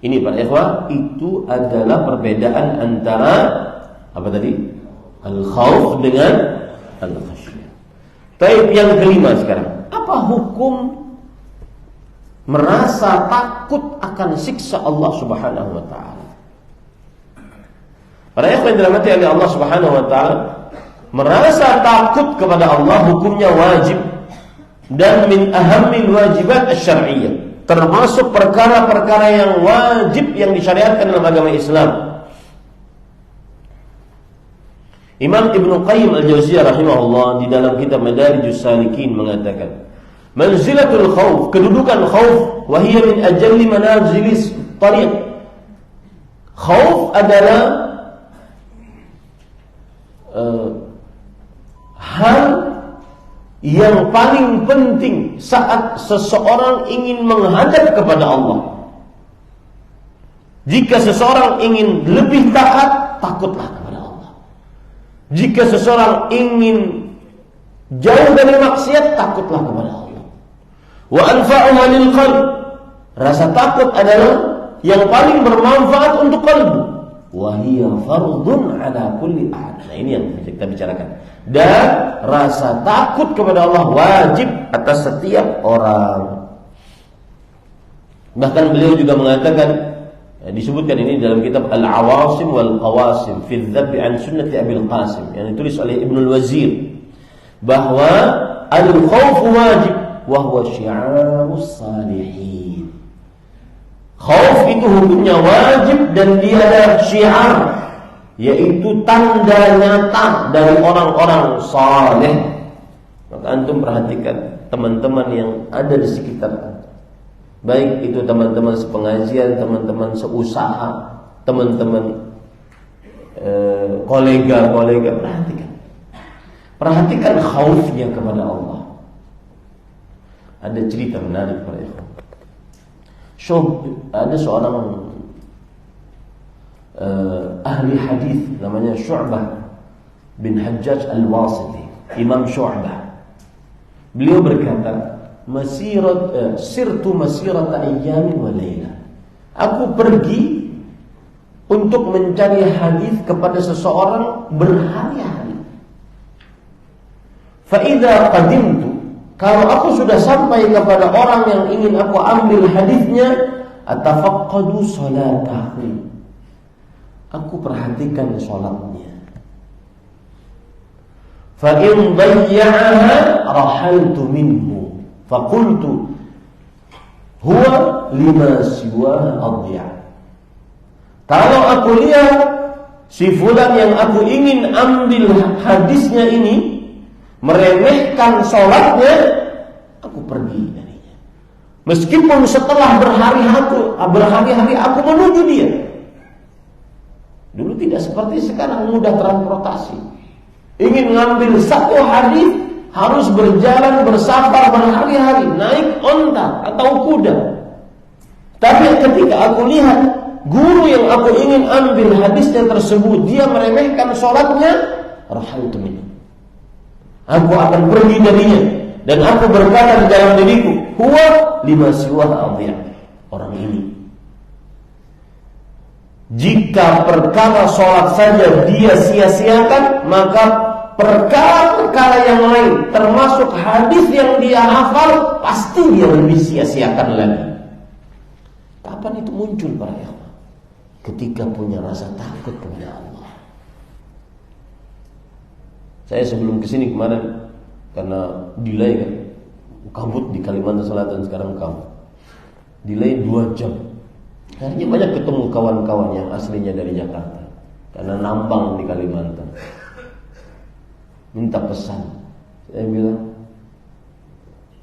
ini para ikhwah, itu adalah perbedaan antara apa tadi? Al-khauf dengan al-khasyah. Baik, yang kelima sekarang. Apa hukum merasa takut akan siksa Allah Subhanahu wa taala? Para ikhwah yang dirahmati oleh Allah Subhanahu wa taala, merasa takut kepada Allah hukumnya wajib dan min ahammil wajibat asy-syar'iyyah, termasuk perkara-perkara yang wajib yang disyariatkan dalam agama Islam. Imam Ibnu Qayyim al-Jauziyah rahimahullah di dalam kitab Madarijus Salikin mengatakan, manzilatul khauf, kedudukan khauf, wa hiya min ajalli manazilis tariq. Khauf adalah hal yang paling penting saat seseorang ingin menghadap kepada Allah. Jika seseorang ingin lebih taat, takutlah kepada Allah. Jika seseorang ingin jauh dari maksiat, takutlah kepada Allah. Wa anfa'uha lil qalb, rasa takut adalah yang paling bermanfaat untuk kalbu. Wa hiya fardun ala kulli ahad. Nah, ini yang kita bicarakan. Dan rasa takut kepada Allah wajib atas setiap orang. Bahkan beliau juga mengatakan, disebutkan ini dalam kitab Al-Awasim wal Qawasim fi Dzabbi an Sunnati Abil Qasim yang ditulis oleh Ibnul Wazir, bahwa al-khauf wajib wa huwa syi'arus salihin. Khauf itu hukumnya wajib dan dia adalah syiar, yaitu tanda nyata dari orang-orang saleh. Maka antum perhatikan teman-teman yang ada di sekitar Baik itu teman-teman sepengajian, teman-teman seusaha, teman-teman kolega-kolega, perhatikan khaufnya kepada Allah. Ada cerita menarik para ikhwan. Ada seorang ahli hadis namanya Syu'bah bin Hajjaj Al-Wasiti, Imam Syu'bah. Beliau berkata, sirtu masirata ayyamin wa layla. Aku pergi untuk mencari hadis kepada seseorang berhari-hari. Fa idza qadimtu, kalau aku sudah sampai kepada orang yang ingin aku ambil hadisnya, atafaqqadu salatahu. Aku perhatikan salatnya. Fa in dayya'aha rahaltu minhu. Fa qultu huwa lima siwaha adya'. Kalau aku lihat si fulan yang aku ingin ambil hadisnya ini meremehkan sholatnya, aku pergi darinya. Meskipun setelah berhari-hari aku menuju dia. Dulu tidak seperti sekarang, mudah transportasi. Ingin mengambil satu hadis harus berjalan bersabar berhari-hari, naik onta atau kuda. Tapi ketika aku lihat guru yang aku ingin ambil hadisnya tersebut, dia meremehkan sholatnya, rahaltu minhu. Aku akan pergi darinya, dan aku berkata di dalam diriku, huwa lima siwaha adhiya. Orang ini, jika perkara sholat saja dia sia-siakan, maka perkara-perkara yang lain, termasuk hadis yang dia hafal, pasti dia lebih sia-siakan lagi. Kapan itu muncul para ikhwan? Ketika punya rasa takut kepada Allah. Saya sebelum kesini kemarin, karena delay kan, kabut di Kalimantan Selatan sekarang kabut, delay 2 jam. Akhirnya banyak ketemu kawan-kawan yang aslinya dari Jakarta, karena nambang di Kalimantan. Minta pesan, saya bilang,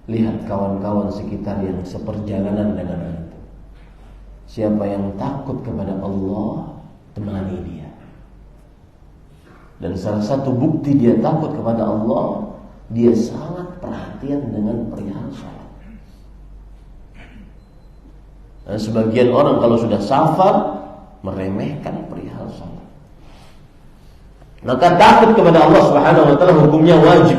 lihat kawan-kawan sekitar yang seperjalanan dengan antum. Siapa yang takut kepada Allah, temani dia. Dan salah satu bukti dia takut kepada Allah, dia sangat perhatian dengan perihal salat. Dan sebagian orang kalau sudah safar meremehkan perihal salat. Maka takut kepada Allah Subhanahu wa taala hukumnya wajib.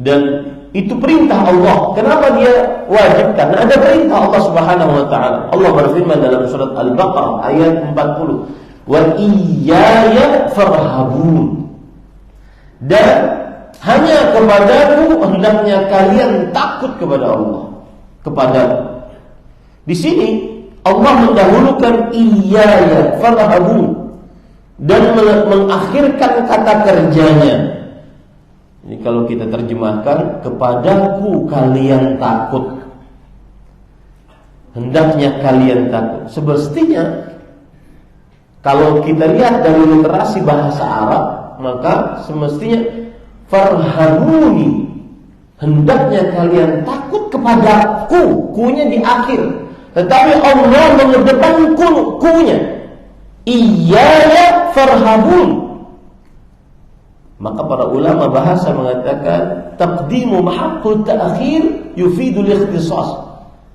Dan itu perintah Allah. Kenapa dia wajib? Karena ada perintah Allah Subhanahu wa taala. Allah berfirman dalam surat Al-Baqarah ayat 40, wa iyaya farhabun. Dan hanya kepadaku hendaknya kalian takut kepada Allah. Kepadaku. Di sini Allah mendahulukan iyaya farhabun dan mengakhirkan kata kerjanya. Ini kalau kita terjemahkan, kepadaku kalian takut. Hendaknya kalian takut. Semestinya kalau kita lihat dari literasi bahasa Arab, maka semestinya farhabuni, hendaknya kalian takut kepadaku, kunya di akhir. Tetapi Allah mengedepankan kunya, iyaya farhabun. Maka para ulama bahasa mengatakan taqdimu mahaqqut ta'khir yufidul ikhtisas.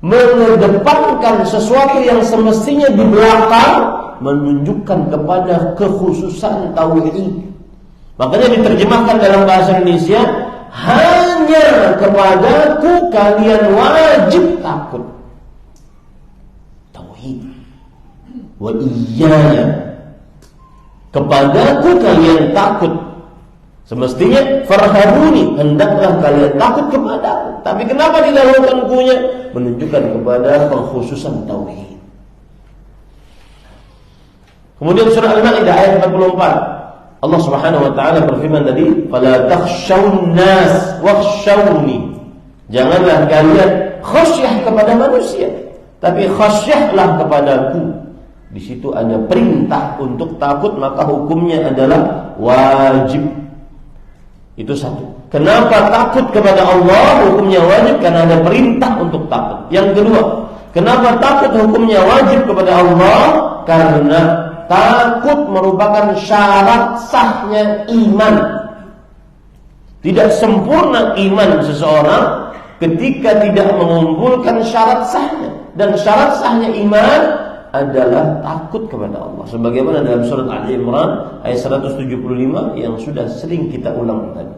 Mengedepankan sesuatu yang semestinya di belakang menunjukkan kepada kekhususan tauhid. Makanya diterjemahkan dalam bahasa Indonesia, hanya kepadaku kalian wajib takut. Tauhid. Wa iyaya, kepadaku kalian takut. Semestinya farhabuni, hendaklah kalian takut kepadaku. Tapi kenapa didahulukan kunya? Menunjukkan kepada pengkhususan tauhid. Kemudian surah Al-Maidah ayat 44, Allah Subhanahu wa taala berfirman tadi, "Fala takhshawun nas wakhshawni." Janganlah kalian khasyah kepada manusia, tapi khasyahlah kepadaku. Di situ ada perintah untuk takut, maka hukumnya adalah wajib. Itu satu. Kenapa takut kepada Allah hukumnya wajib? Karena ada perintah untuk takut. Yang kedua, kenapa takut hukumnya wajib kepada Allah? Karena takut merupakan syarat sahnya iman. Tidak sempurna iman seseorang ketika tidak mengumpulkan syarat sahnya. Dan syarat sahnya iman adalah takut kepada Allah. Sebagaimana dalam surat Al-Imran ayat 175 yang sudah sering kita ulang tadi.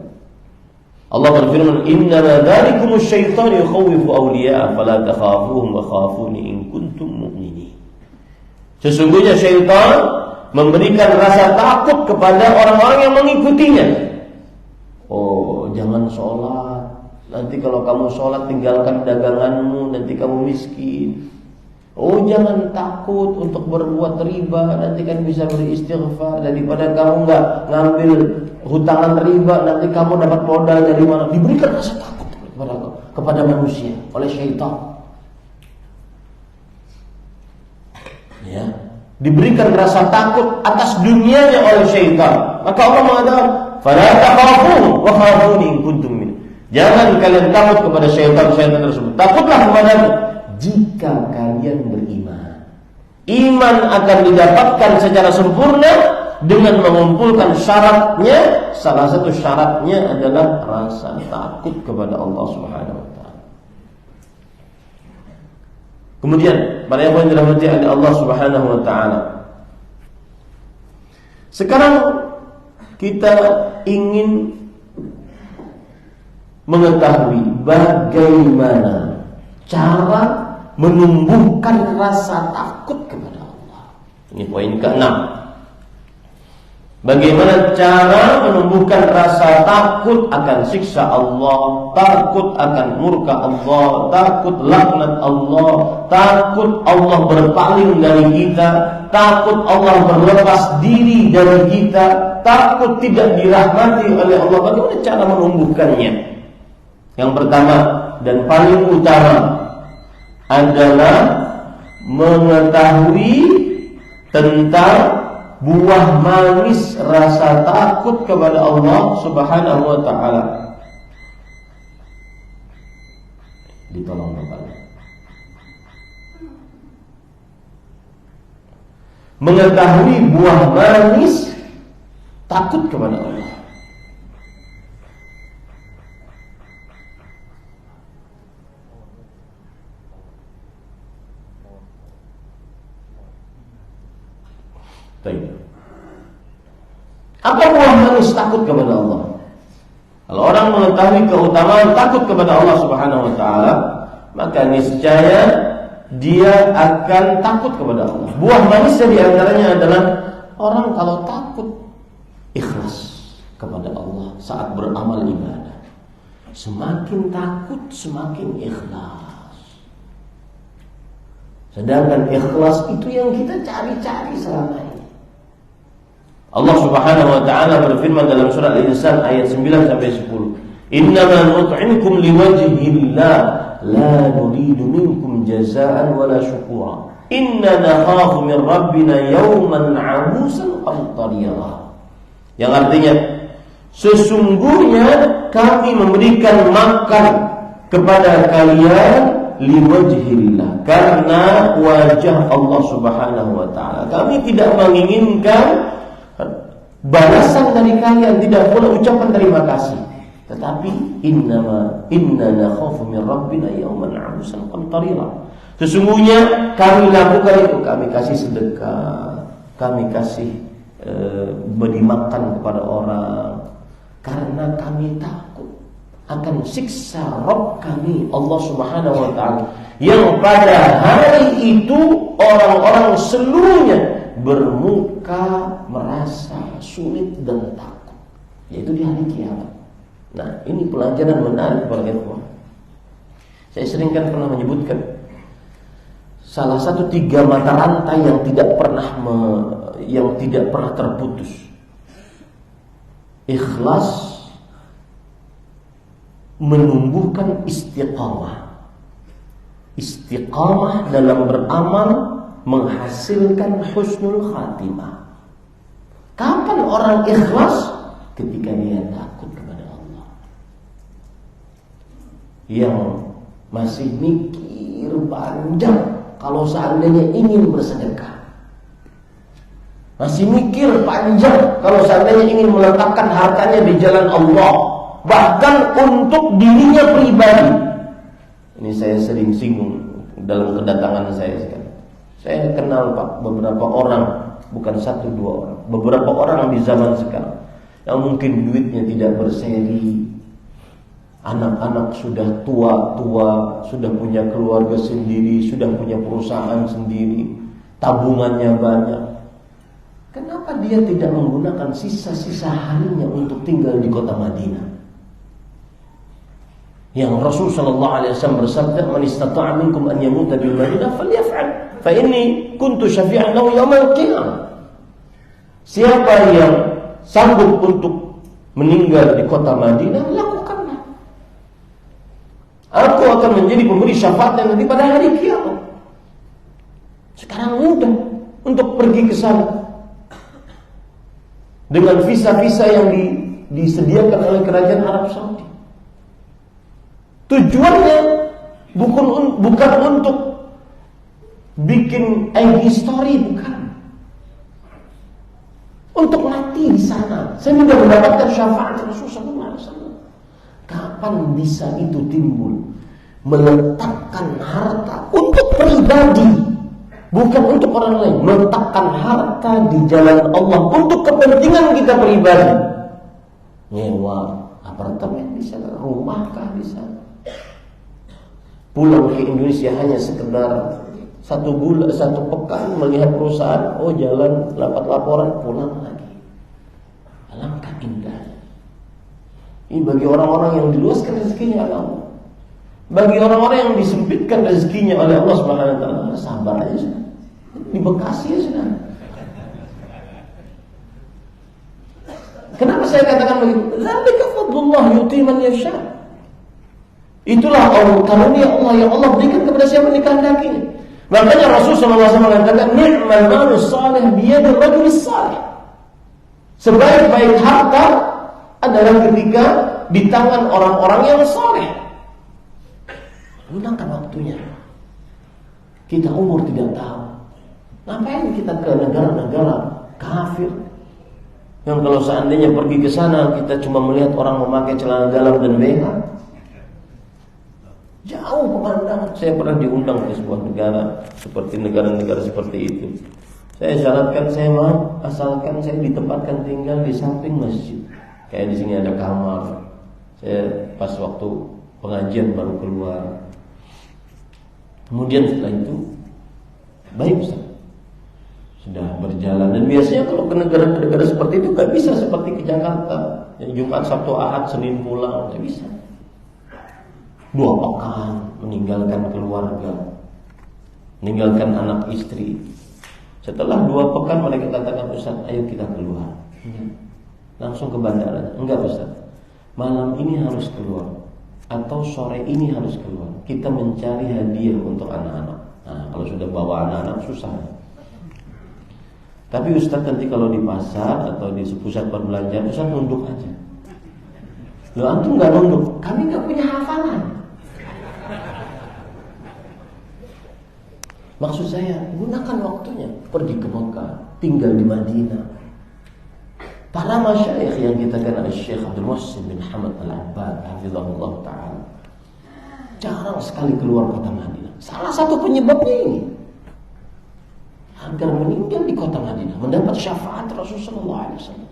Allah berfirman, "Innama dzalikumus syaitanu yukhawwifu awliya'a fala takhafuhum wa khafuni in kuntum mu'minin." Sesungguhnya syaitan memberikan rasa takut kepada orang-orang yang mengikutinya. Oh, jangan sholat. Nanti kalau kamu sholat tinggalkan daganganmu, nanti kamu miskin. Oh, jangan takut untuk berbuat riba, nanti kan bisa beristighfar. Daripada kamu nggak ngambil hutangan riba, nanti kamu dapat modal dari mana? Diberikan rasa takut kepada manusia oleh syaitan. Ya, diberikan rasa takut atas dunianya oleh syaitan. Maka Allah mengatakan, "Fala takhafuhum wa khafuni in kuntum min." Jangan kalian takut kepada syaitan tersebut. Takutlah kepadaku jika kalian beriman. Iman akan didapatkan secara sempurna dengan mengumpulkan syaratnya. Salah satu syaratnya adalah rasa takut kepada Allah Subhanahu wa taala. Kemudian, para yang dirahmati oleh Allah Subhanahu wa taala. Sekarang kita ingin mengetahui bagaimana cara menumbuhkan rasa takut kepada Allah. Ini poin ke-6. Bagaimana cara menumbuhkan rasa takut akan siksa Allah, takut akan murka Allah, takut laknat Allah, takut Allah berpaling dari kita, takut Allah berlepas diri dari kita, takut tidak dirahmati oleh Allah. Bagaimana cara menumbuhkannya? Yang pertama dan paling utama adalah mengetahui tentang buah manis rasa takut kepada Allah Subhanahu wa taala. Ditolong Bapak. Mengetahui buah manis takut kepada Allah. Apa buah manis takut kepada Allah? Kalau orang mengetahui keutamaan takut kepada Allah Subhanahu wa taala, maka niscaya dia akan takut kepada Allah. Buah manisnya di antaranya adalah orang kalau takut ikhlas kepada Allah saat beramal ibadah. Semakin takut, semakin ikhlas. Sedangkan ikhlas itu yang kita cari-cari selama ini. Allah Subhanahu wa taala berfirman dalam surah Al-Insan ayat 9 sampai 10. "Innama nut'imukum liwajhillah la nuridu minkum jazaa'an wala syukura. Inna nakhafu min rabbina yawman 'abusan qamtarira." Yang artinya, sesungguhnya kami memberikan makan kepada kalian liwajhillah, karena wajah Allah Subhanahu wa taala. Kami tidak menginginkan balasan dari kalian, tidak pula ucapan terima kasih, tetapi inna nakhafu min rabbina yawman 'abusan qamtarira. Sesungguhnya kami lakukan itu, kami kasih sedekah, kami kasih beri makan kepada orang, karena kami takut akan siksa Rabb kami Allah Subhanahu wa taala, yang pada hari itu orang-orang seluruhnya bermuka merasa sulit dan takut, yaitu di hari kiamat. Nah, ini pelajaran menarik para ikhwan. Saya sering kan pernah menyebutkan salah satu 3 mata rantai yang tidak pernah terputus. Ikhlas menumbuhkan istiqamah. Istiqamah dalam beramal menghasilkan husnul khatimah. Kapan orang ikhlas? Ketika dia takut kepada Allah. yang masih mikir panjang kalau seandainya ingin bersedekah. Masih mikir panjang kalau seandainya ingin meletakkan hartanya di jalan Allah, bahkan untuk dirinya pribadi. Ini saya sering singgung dalam kedatangan saya sekarang. Saya kenal Pak beberapa orang, bukan satu dua orang, beberapa orang di zaman sekarang yang mungkin duitnya tidak berseri, anak-anak sudah tua-tua, sudah punya keluarga sendiri, sudah punya perusahaan sendiri, tabungannya banyak. Kenapa dia tidak menggunakan sisa-sisa harinya untuk tinggal di kota Madinah? Yang Rasul sallallahu alaihi wasallam bersabda, "Man istata'a minkum an yamuta bil Madinah falyaf'al, fa inni kuntu syafi'an lahu yaumil qiyamah." Siapa yang sanggup untuk meninggal di kota Madinah, lakukanlah. Aku akan menjadi pemberi syafaat nanti pada hari kiamat. Sekarang mudah untuk pergi ke sana dengan visa-visa yang disediakan oleh kerajaan Arab Saudi. Tujuannya bukan untuk bikin ID story, bukan. Untuk mati di sana. Saya sudah mendapatkan syafaat Rasulullah SAW. Kapan bisa itu timbul? Meletakkan harta untuk pribadi, bukan untuk orang lain. Meletakkan harta di jalan Allah untuk kepentingan kita pribadi. Nyewa apartemen di sana, rumahkah di sana. Pulang ke Indonesia hanya sekedar satu pekan melihat perusahaan, oh jalan, dapat laporan, pulang lagi. Alangkah indahnya. Ini bagi orang-orang yang diluaskan rezekinya oleh Allah. Bagi orang-orang yang disempitkan rezekinya oleh Allah Subhanahu wa taala, sabar aja sudah. Di Bekasi ya sudah. Kenapa saya katakan begitu? Zalika fadlullah yu'ti man yasha. Itulah karunia Allah yang Allah berikan kepada siapa yang dikehendakinya. Makanya Rasulullah SAW mengatakan, "Ni'mal malu salih biyadil rajul salih." Sebaik-baik harta adalah ketika di tangan orang-orang yang saleh. Gunakan waktunya. Kita umur tidak tahu. Ngapain kita ke negara-negara kafir yang kalau seandainya pergi ke sana kita cuma melihat orang memakai celana dalam dan BH? Jauh pemandangan. Saya pernah diundang ke sebuah negara seperti negara-negara seperti itu. Saya syaratkan saya mau asalkan saya ditempatkan tinggal di samping masjid. Kayak di sini ada kamar. Saya pas waktu pengajian baru keluar. Kemudian setelah itu baik Ustaz, sudah berjalan. Dan biasanya kalau ke negara-negara seperti itu gak bisa seperti ke Jakarta, Jumat, Sabtu, Ahad, Senin pulang, gak bisa. 2 pekan meninggalkan keluarga, meninggalkan anak istri. Setelah 2 pekan mereka katakan, Ustaz, ayo kita keluar. Langsung ke bandara. Enggak Ustaz, malam ini harus keluar atau sore ini harus keluar. Kita mencari hadiah untuk anak-anak. Nah, kalau sudah bawa anak-anak susah. Tapi Ustaz nanti kalau di pasar atau di pusat perbelanjaan, Ustaz nunduk aja. Loh antum gak nunduk? Kami gak punya hafalan. Maksud saya, gunakan waktunya. Pergi ke Mekah, tinggal di Madinah. Para masyayikh yang kita kenal, Syekh Abdul Muhsin bin Hamad Al-Abbad hafizahullah ta'ala, jarang sekali keluar kota Madinah. Salah satu penyebabnya ini, agar meninggal di kota Madinah, mendapat syafaat Rasulullah SAW.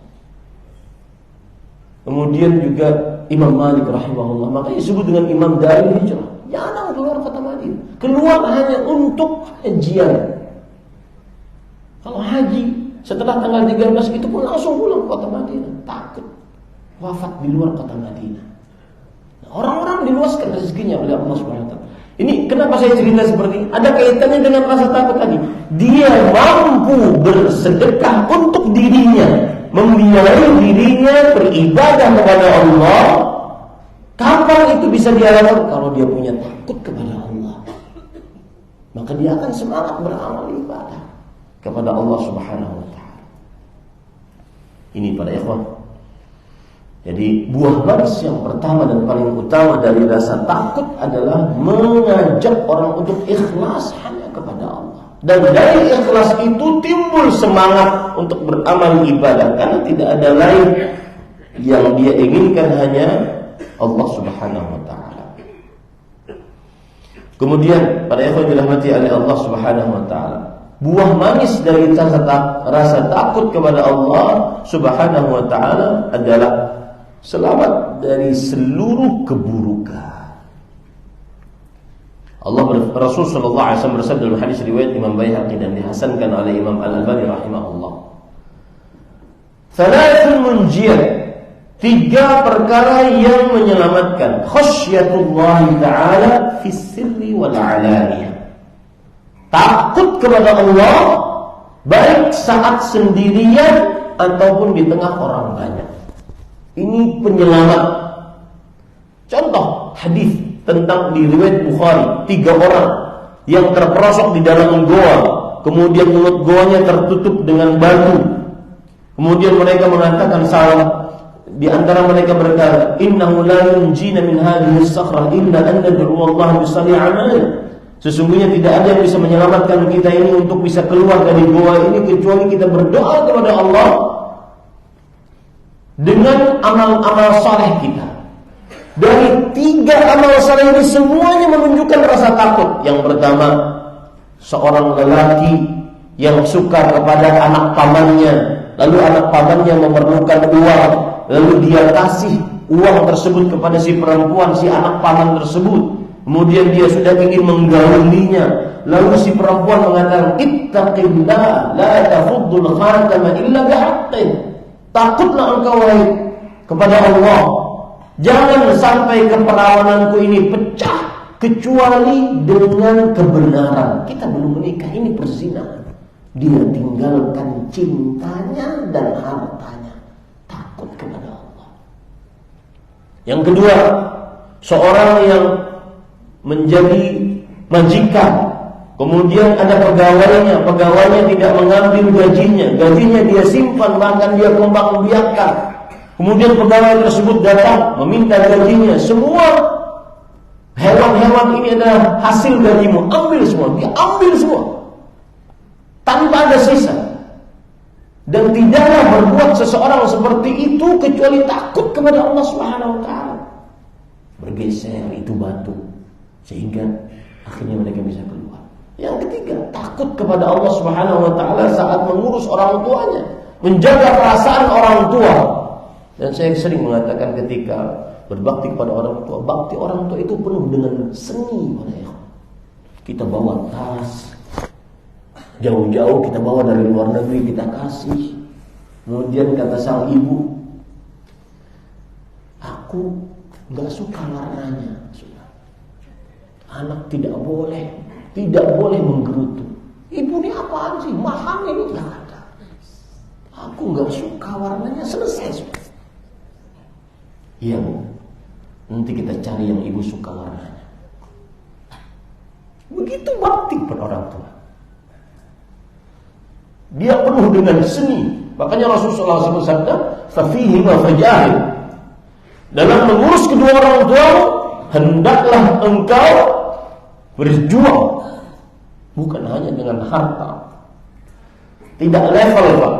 Kemudian juga Imam Malik rahimahullah, makanya disebut dengan Imam Darul Hijrah. Jarang keluar kota Madinah. Keluar hanya untuk hajian. Kalau haji setelah tanggal 13 itu pun langsung pulang ke kota Madinah. Takut wafat di luar kota Madinah. Nah, orang-orang diluaskan rezekinya oleh Allah SWT. Ini kenapa saya cerita seperti ini? Ada kaitannya dengan rasa takut tadi. Dia mampu bersedekah untuk dirinya, membiayai dirinya beribadah kepada Allah. Kapan itu bisa dia lakukan? Kalau dia punya takut kepada Allah, maka dia akan semangat beramal ibadah kepada Allah Subhanahu wa ta'ala. Ini para ikhwan, Jadi buah manis yang pertama dan paling utama dari rasa takut adalah mengajak orang untuk ikhlas hanya kepada Allah. Dan dari ikhlas itu timbul semangat untuk beramal ibadah, karena tidak ada lain yang dia inginkan, hanya Allah Subhanahu wa taala. Kemudian para ikhwan dirahmati oleh Allah Subhanahu wa taala, buah manis dari rasa takut kepada Allah Subhanahu wa taala adalah selamat dari seluruh keburukan. Rasul sallallahu alaihi wasallam bersabda dalam hadis riwayat Imam Baihaqi dan dihasankan oleh Imam Al-Albani rahimahullah, "Thalathun munjiyat," 3 perkara yang menyelamatkan. Khasyatullah ta'ala fis sirri wal alaniyah. Takut kepada Allah baik saat sendirian ataupun di tengah orang banyak. Ini penyelamat. Contoh hadis tentang di riwayat Bukhari, 3 orang yang terperosok di dalam goa, kemudian mulut goanya tertutup dengan batu. Kemudian mereka mengatakan salah. Di antara mereka berkata, "Innahu la yunjina min hadhihi as-sakhrah illa an nad'u Allah bi salih amal." Sesungguhnya tidak ada yang bisa menyelamatkan kita ini untuk bisa keluar dari goa ini kecuali kita berdoa kepada Allah dengan amal-amal saleh kita. Dari 3 amal saleh ini semuanya menunjukkan rasa takut. Yang pertama, seorang lelaki yang suka kepada anak pamannya, lalu anak pamannya memerlukan uang, lalu dia kasih uang tersebut kepada si perempuan, si anak paman tersebut. Kemudian dia sudah ingin menggaulinya, lalu si perempuan mengatakan, "Ittaqillah, la tafuddul khatama illa bihaqqin." Takutlah engkau kepada Allah, jangan sampai keperawananku ini pecah kecuali dengan kebenaran. Kita belum menikah, ini perzinahan. Dia tinggalkan cintanya dan hartanya, takut kepada Allah. Yang kedua, seorang yang menjadi majikan, kemudian ada pegawainya tidak mengambil gajinya dia simpan, bahkan dia kembang biakkan. Kemudian pegawai tersebut datang meminta gajinya. Semua hewan-hewan ini adalah hasil gajimu, ambil semua. Dia ambil semua tanpa ada sisa. Dan tidaklah berbuat seseorang seperti itu kecuali takut kepada Allah Subhanahu wa taala. Bergeser itu batu sehingga akhirnya mereka bisa keluar. Yang ketiga, takut kepada Allah Subhanahu wa taala saat mengurus orang tuanya, menjaga perasaan orang tua. Dan saya sering mengatakan ketika berbakti kepada orang tua, bakti orang tua itu penuh dengan seni. Kita bawa tas jauh-jauh, kita bawa dari luar negeri, kita kasih. Kemudian kata sang ibu, "Aku gak suka warnanya. Anak tidak boleh menggerutu." "Ibu ini apaan sih? Mahal ini." "Gak ada. Aku gak suka warnanya." Selesai. "Iya Bu, nanti kita cari yang ibu suka warnanya." Begitu bakti pada orang tua. Dia penuh dengan seni. Makanya Rasulullah SAW bersabda, "Fafihi wa fajahid." Dalam mengurus kedua orang tua, hendaklah engkau berjuang, bukan hanya dengan harta. Tidak level, Pak.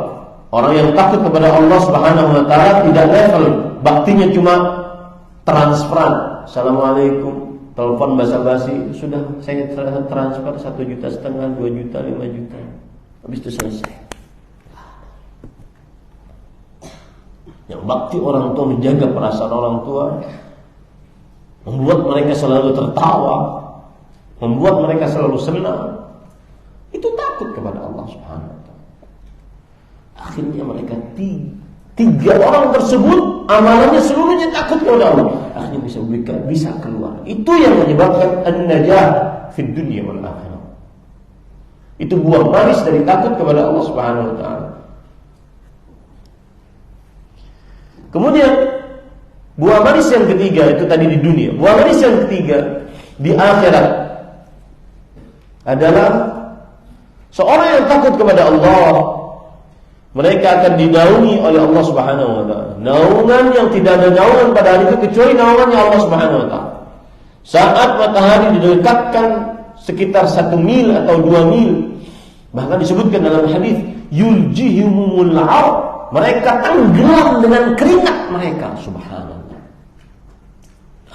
Orang yang takut kepada Allah Subhanahu wa taala tidak level. Baktinya cuma transferan. "Assalamualaikum," telepon basa-basi, "Sudah saya transfer 1,5 juta, 2 juta, 5 juta." Habis itu selesai. Yang bakti orang tua menjaga perasaan orang tua, membuat mereka selalu tertawa, membuat mereka selalu senang. Itu takut kepada Allah Subhanahu wa taala. Akhirnya mereka 3 orang tersebut amalannya seluruhnya takut kepada Allah. Akhirnya bisa keluar. Itu yang menyebabkan an-najah fid dunya wal akhirah. Itu buah manis dari takut kepada Allah Subhanahu wa taala. Kemudian buah manis yang ketiga itu tadi di dunia. Buah manis yang ketiga di akhirat adalah seorang yang takut kepada Allah Mereka akan dinaungi oleh Allah Subhanahu wa taala. Naungan yang tidak ada naungan pada hari itu kecuali naungannya Allah Subhanahu wa taala. Saat matahari didekatkan sekitar 1 mil atau 2 mil, bahkan disebutkan dalam hadis, yuljihumul 'arq, mereka tenggelam dengan keringat mereka. Subhanallah.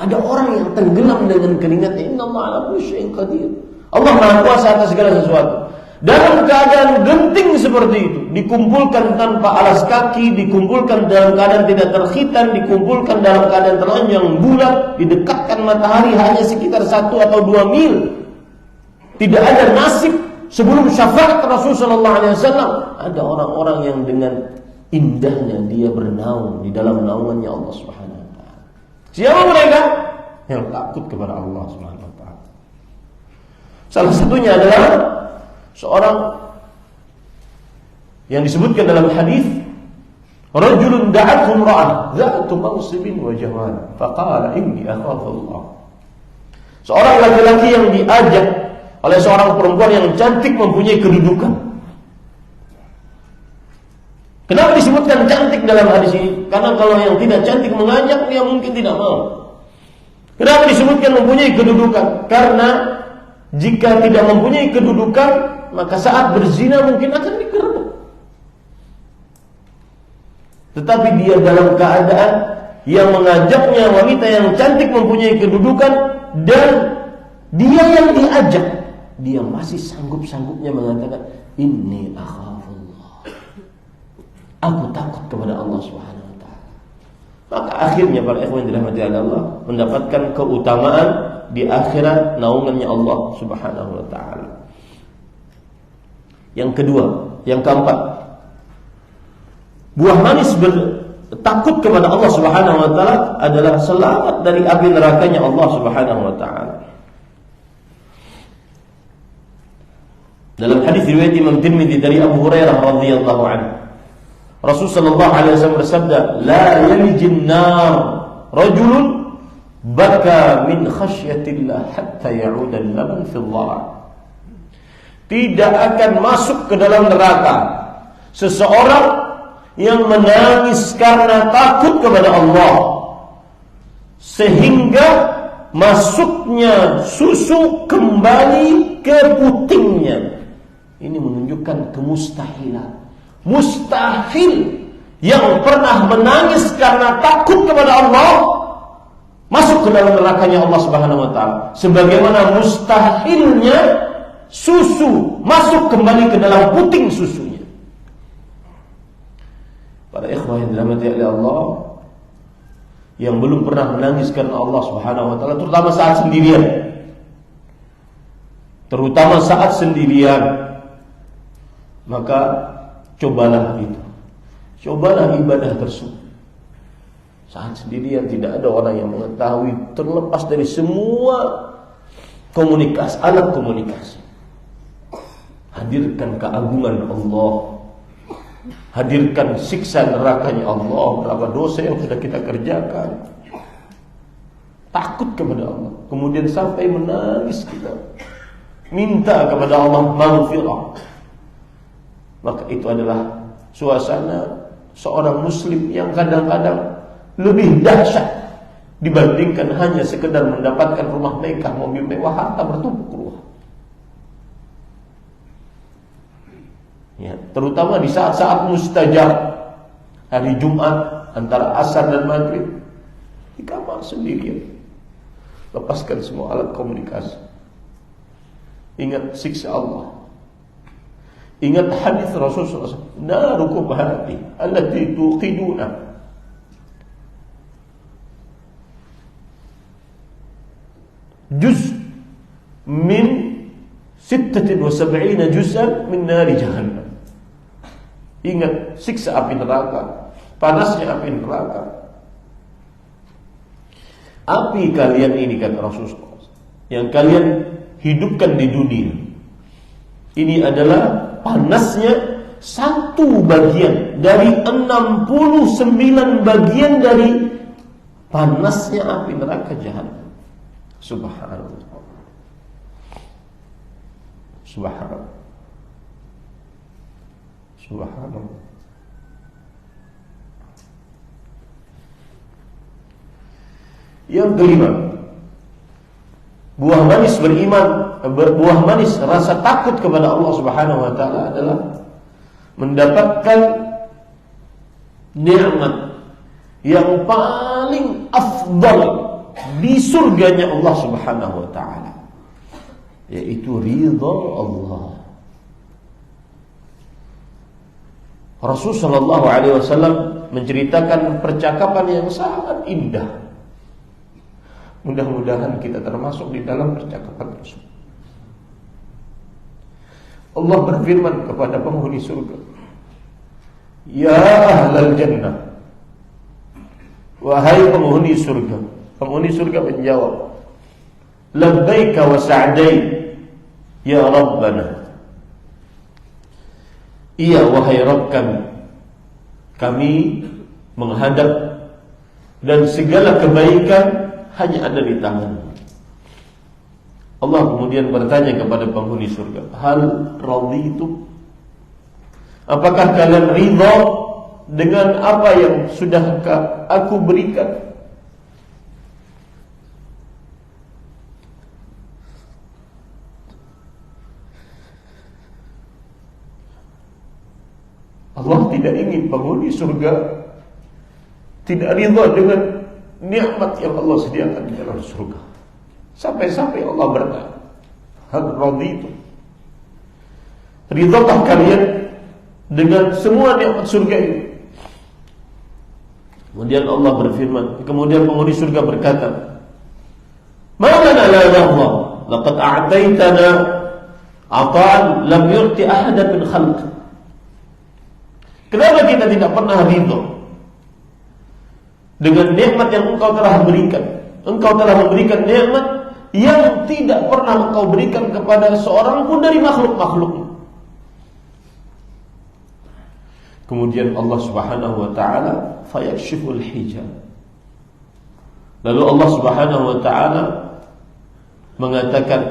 Ada orang yang tenggelam dengan keringatnya. Innallaha 'ala kulli syai'in qadir. Allah Maha Kuasa atas segala sesuatu. Dalam keadaan genting seperti itu, dikumpulkan tanpa alas kaki, dikumpulkan dalam keadaan tidak terkhitan, dikumpulkan dalam keadaan telanjang bulat, didekatkan matahari hanya sekitar 1 atau 2 mil. Tidak ada nasib sebelum syafaat Rasulullah SAW. Ada orang-orang yang dengan indahnya dia bernaung di dalam naungannya Allah Subhanahu wa taala. Siapa mereka? Yang takut kepada Allah Subhanahu wa taala. Salah satunya adalah seorang yang disebutkan dalam hadis, rajulun da'athu imra'ah dzatu mansibin wa jamal faqala inni akhafu Allah. Seorang laki-laki yang diajak oleh seorang perempuan yang cantik mempunyai kedudukan. Kenapa disebutkan cantik dalam hadis ini? Karena kalau yang tidak cantik mengajak, dia mungkin tidak mau. Kenapa disebutkan mempunyai kedudukan? Karena jika tidak mempunyai kedudukan, maka saat berzina mungkin akan digerebek. Tetapi dia dalam keadaan yang mengajaknya wanita yang cantik mempunyai kedudukan, dan dia yang diajak, dia masih sanggup-sanggupnya mengatakan, inni akhafullah, aku takut kepada Allah Subhanahu wa taala. Maka akhirnya para ikhwan dirahmati Allah mendapatkan keutamaan di akhirat, naungannya Allah Subhanahu wa taala. Yang kedua, yang keempat, buah manis takut kepada Allah Subhanahu wa taala adalah selamat dari api nerakanya Allah Subhanahu wa taala. Dalam hadis riwayat Imam Tirmidzi dari Abu Hurairah radhiyallahu anhu, Rasul sallallahu alaihi wasallam bersabda, "La yalijin nar rajulun baka min khasyatillah hatta ya'uda al-laban fi dhara." Tidak akan masuk ke dalam neraka seseorang yang menangis karena takut kepada Allah sehingga masuknya susu kembali ke putingnya. Ini menunjukkan kemustahilan. Mustahil yang pernah menangis karena takut kepada Allah masuk ke dalam nerakanya Allah Subhanahu wa taala. Sebagaimana mustahilnya susu masuk kembali ke dalam puting susunya. Para ikhwah yang dirahmati oleh Allah, yang belum pernah menangis karena Allah Subhanahu wa taala, terutama saat sendirian. Terutama saat sendirian, maka cobalah itu. Cobalah ibadah tersebut. Saat sendirian tidak ada orang yang mengetahui, terlepas dari semua komunikasi, alat komunikasi. Hadirkan keagungan Allah, hadirkan siksa nerakanya Allah, berapa dosa yang sudah kita kerjakan. Takut kepada Allah, kemudian sampai menangis kita, minta kepada Allah maghfirah. Maka itu adalah suasana seorang muslim yang kadang-kadang lebih dahsyat dibandingkan hanya sekedar mendapatkan rumah mewah, mobil mewah, harta bertumpuk ruah. Ya, terutama di saat-saat mustajab, hari Jumat antara asar dan maghrib, di kamar sendirian, lepaskan semua alat komunikasi. Ingat siksa Allah. Ingat hadis Rasulullah SAW, narukum hati allati tuqiduna, juz min 76 juz'an min nari jahannam. Ingat siksa api neraka, panasnya api neraka. Api kalian ini, kata Rasulullah, yang kalian hidupkan di dunia, ini adalah panasnya 1 bagian dari 69 bagian dari panasnya api neraka jahannam. Subhanallah. Subhanallah. Subhanallah. Yang kelima, buah manis beriman, buah manis rasa takut kepada Allah Subhanahu wa taala adalah mendapatkan nikmat yang paling afdal di surganya Allah Subhanahu wa taala, yaitu ridha Allah. Rasul sallallahu alaihi wasallam menceritakan percakapan yang sangat indah. Mudah-mudahan kita termasuk di dalam percakapan tersebut. Allah berfirman kepada penghuni surga, "Ya ahlal jannah." Wahai penghuni surga. Penghuni surga menjawab, "Labbaika wa sa'dai ya Rabbana." Iya wahai Rabb kami menghadap dan segala kebaikan hanya ada di tangan-Mu. Allah kemudian bertanya kepada penghuni surga, "Hal raditu?" Apakah kalian ridha dengan apa yang sudah aku berikan? Allah tidak ingin penghuni surga tidak ridha dengan nikmat yang Allah sediakan di dalam surga. Sampai-sampai Allah bertanya, "Hal raditu?" Ridhakah kalian dengan semua nikmat surga ini? Kemudian Allah berfirman, kemudian penghuni surga berkata, "Ma lana la narda, laqad a'taitana ata'an lam yu'ti ahadan min khalq." Kenapa kita tidak pernah ridha dengan nikmat yang Engkau telah berikan? Engkau telah memberikan nikmat yang tidak pernah Engkau berikan kepada seorang pun dari makhluk-makhluk. Kemudian Allah Subhanahu wa taala fayakshiful hijab. Lalu Allah Subhanahu wa taala mengatakan,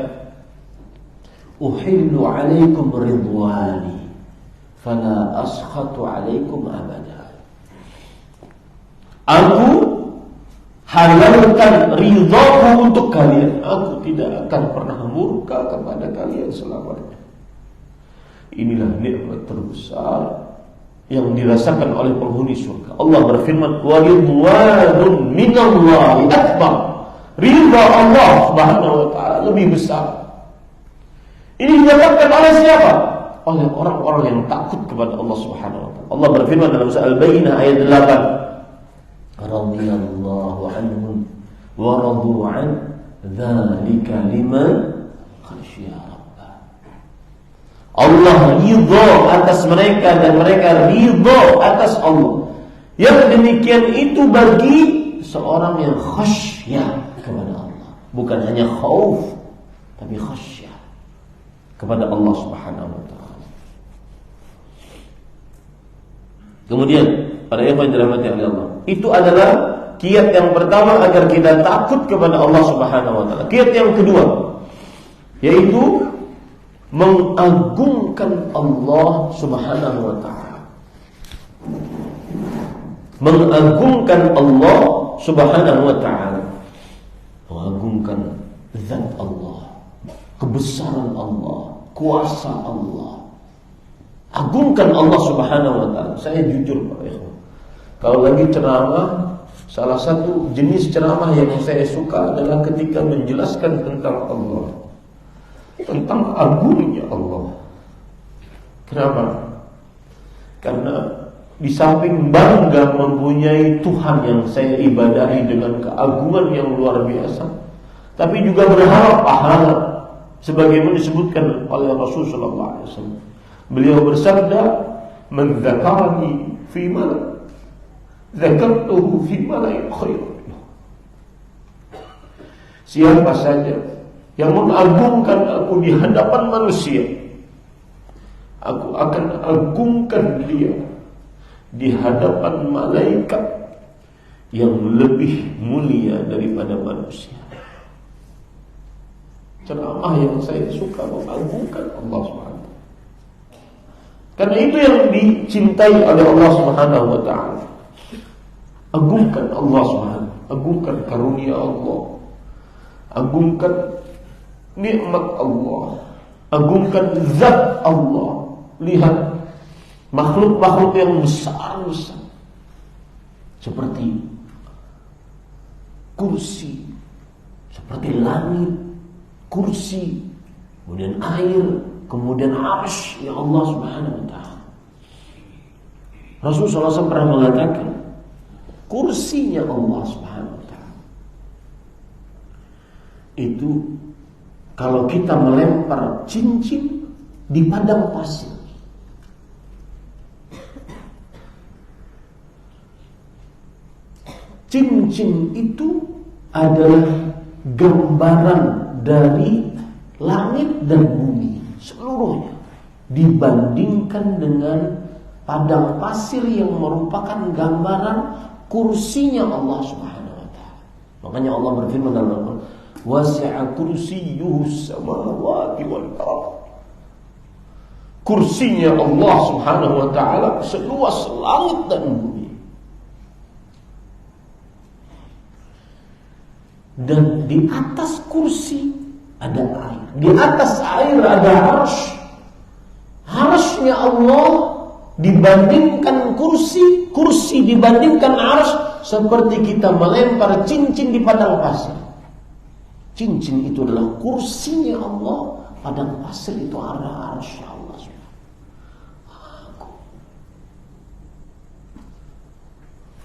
"Uhillu 'alaikum ridwani fala askhatu 'alaikum abada." Aku halalkan ridhaku untuk kalian. Aku tidak akan pernah murka kepada kalian selamanya. Inilah nikmat terbesar yang dirasakan oleh penghuni surga. Allah berfirman, "Wa ridwanun minallahi akbar." Ridha Allah Subhanahu wa taala lebih besar. Ini didapatkan oleh siapa? Oleh orang-orang yang takut kepada Allah Subhanahu wa taala. Allah berfirman dalam surah Al-Baqarah ayat 8, "Radhiyallahu anhum wa radu an dzalika liman khasyiya rabbah." Allah ridha atas mereka dan mereka ridha atas Allah. Yang demikian itu bagi seorang yang khasyah kepada Allah, bukan hanya khauf tapi khasyah kepada Allah Subhanahu wa taala. Kemudian pada ikhwan dirahmati oleh Allah, itu adalah kiat yang pertama agar kita takut kepada Allah Subhanahu wa taala. Kiat yang kedua yaitu mengagungkan Allah Subhanahu wa taala. Mengagungkan Allah Subhanahu wa taala. Mengagungkan zat Allah, kebesaran Allah, kuasa Allah. Agungkan Allah Subhanahu wa taala. Saya jujur Pak ikhwan, kalau lagi ceramah, salah satu jenis ceramah yang saya suka adalah ketika menjelaskan tentang Allah, tentang agungnya Allah. Kenapa? Karena di samping bangga mempunyai Tuhan yang saya ibadahi dengan keagungan yang luar biasa, tapi juga berharap pahala sebagaimana disebutkan oleh Rasul sallallahu alaihi wasallam. Beliau bersabda, "Man dzakarani fi ma dzakartuhu fi mala'in khairun." Siapa saja yang mengagungkan aku di hadapan manusia, aku akan agungkan dia di hadapan malaikat yang lebih mulia daripada manusia. Ceramah yang saya suka mengagungkan Allah Subhanahu. Karena itu yang dicintai oleh Allah Subhanahu wa taala. Agungkan Allah Subhanahu. agungkan karunia Allah, agungkan nikmat Allah, agungkan zat Allah. Lihat makhluk-makhluk yang besar-besar seperti kursi, seperti langit, kursi, kemudian air, kemudian arsy ya Allah Subhanahu wa ta'ala. Rasulullah SAW pernah mengatakan kursinya Allah Subhanahu wa ta'ala itu kalau kita melempar cincin di padang pasir, cincin itu adalah gambaran dari langit dan bumi seluruhnya dibandingkan dengan padang pasir yang merupakan gambaran kursinya Allah Subhanahu wa ta'ala. Makanya Allah berfirman dalam Al-Quran, wasi'a kursiyyuhu samawati wal ardh. Kursinya Allah Subhanahu wa ta'ala seluas langit dan bumi. Dan di atas kursi ada air, di atas air ada arsy. Arsy-nya Allah dibandingkan kursi, kursi dibandingkan arsy, seperti kita melempar cincin di padang pasir. Cincin itu adalah kursinya Allah, padang pasir itu adalah arsy Allah.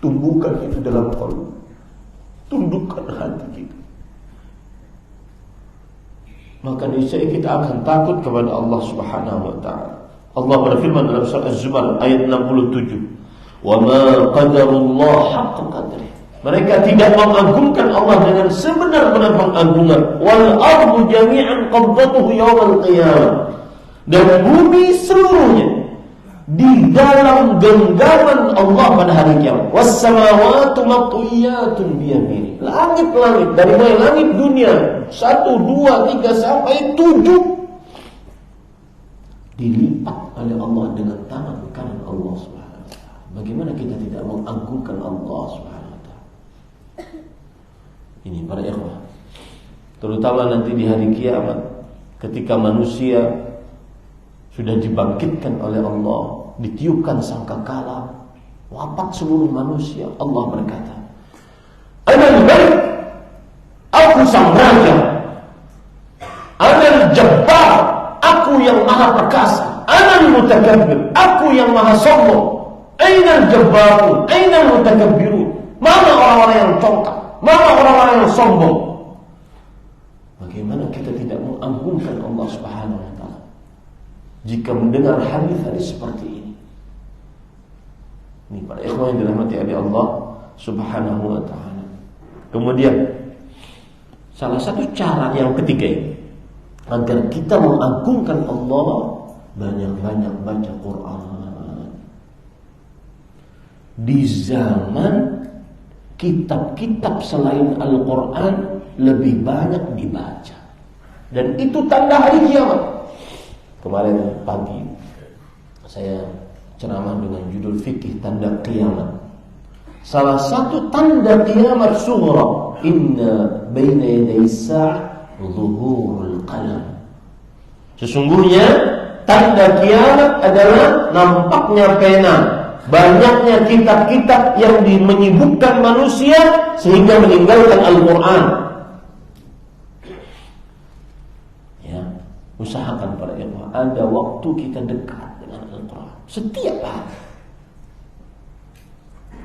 Tumbuhkan itu dalam qalbi, tundukkan hati kita, maka niscaya kita akan takut kepada Allah Subhanahu wa ta'ala. Allah berfirman dalam surah Az-Zumar ayat 67, "Wa ma qadarullah haqqa qadrih." Mereka tidak mengagungkan Allah dengan sebenar-benar pengagungan. Wal ardu jami'an qabdatuhu yawmal qiyamah. Dan bumi seluruhnya di dalam genggaman Allah pada hari kiamat. Was samawati matwiyatun biyamini. Langit-langit dari mulai langit dunia 1, 2, 3 sampai 7 dilipat oleh Allah dengan tangan kanan Allah Subhanahu wa ta'ala. Bagaimana kita tidak mengagungkan Allah Subhanahu wa ta'ala? Ini para ikhwah, terutama nanti di hari kiamat ketika manusia sudah dibangkitkan oleh Allah, ditiupkan sangkakala, wafat seluruh manusia, Allah berkata, "Anal Malik, aku sang raja. Anal Jabbar, aku yang maha perkasa. Anal Mutakabbir, aku yang maha sombong. Ainal Jabbarun, ainal Mutakabbirun." Mana orang-orang yang congkak? Mana orang-orang yang sombong? Bagaimana kita tidak mengagungkan Allah Subhanahu wa ta'ala jika mendengar hadis-hadis seperti ini? Ini para ikhwan yang dirahmati oleh Allah Subhanahu wa ta'ala. Kemudian salah satu cara yang ketiga ini, agar kita mengagungkan Allah, banyak-banyak baca Quran. Di zaman kitab-kitab selain Al-Quran lebih banyak dibaca, dan itu tanda hari kiamat. Kemarin pagi saya ceramah dengan judul fikih tanda kiamat. Salah satu tanda kiamat sughra, inna baina yaday sa'ah zuhurul qalam. Sesungguhnya tanda kiamat adalah nampaknya pena, banyaknya kitab-kitab yang menyibukkan manusia sehingga meninggalkan Al-Quran. Ya, usahakan para ikhwah, ada waktu kita dekat dengan Al-Quran setiap hari.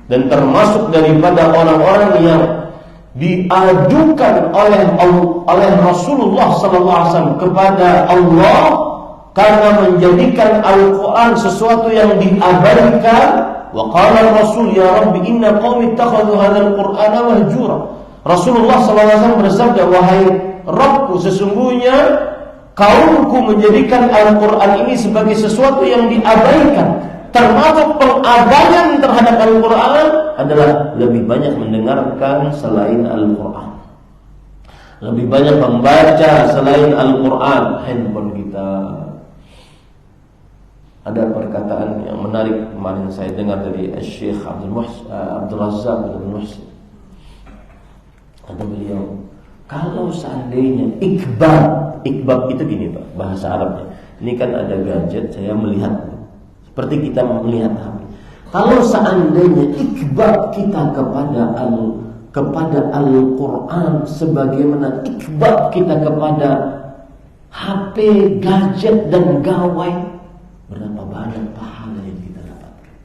Dan termasuk daripada orang-orang yang diajukan oleh Rasulullah SAW kepada Allah karena menjadikan Al-Quran sesuatu yang diabadikan. Wa qala Rasul, ya Rabbi inna qaumi ittakhadhu hadzal Qur'ana mahjura. Rasulullah SAW bersabda, wahai Rabbku, sesungguhnya kaumku menjadikan Al-Quran ini sebagai sesuatu yang diabaikan. Termasuk pengabaian terhadap Al-Quran adalah lebih banyak mendengarkan selain Al-Quran, lebih banyak membaca selain Al-Quran. Handphone kita. Ada perkataan yang menarik kemarin saya dengar dari Syekh Abdul Razak bin Muhsin. Kata beliau, kalau seandainya ikbab itu gini Pak, bahasa Arabnya. Ini kan ada gadget, saya melihat seperti kita melihat HP. Kalau seandainya ikbab kita kepada Al-Quran sebagaimana ikbab kita kepada HP, gadget dan gawai, berapa banyak pahala yang kita dapatkan?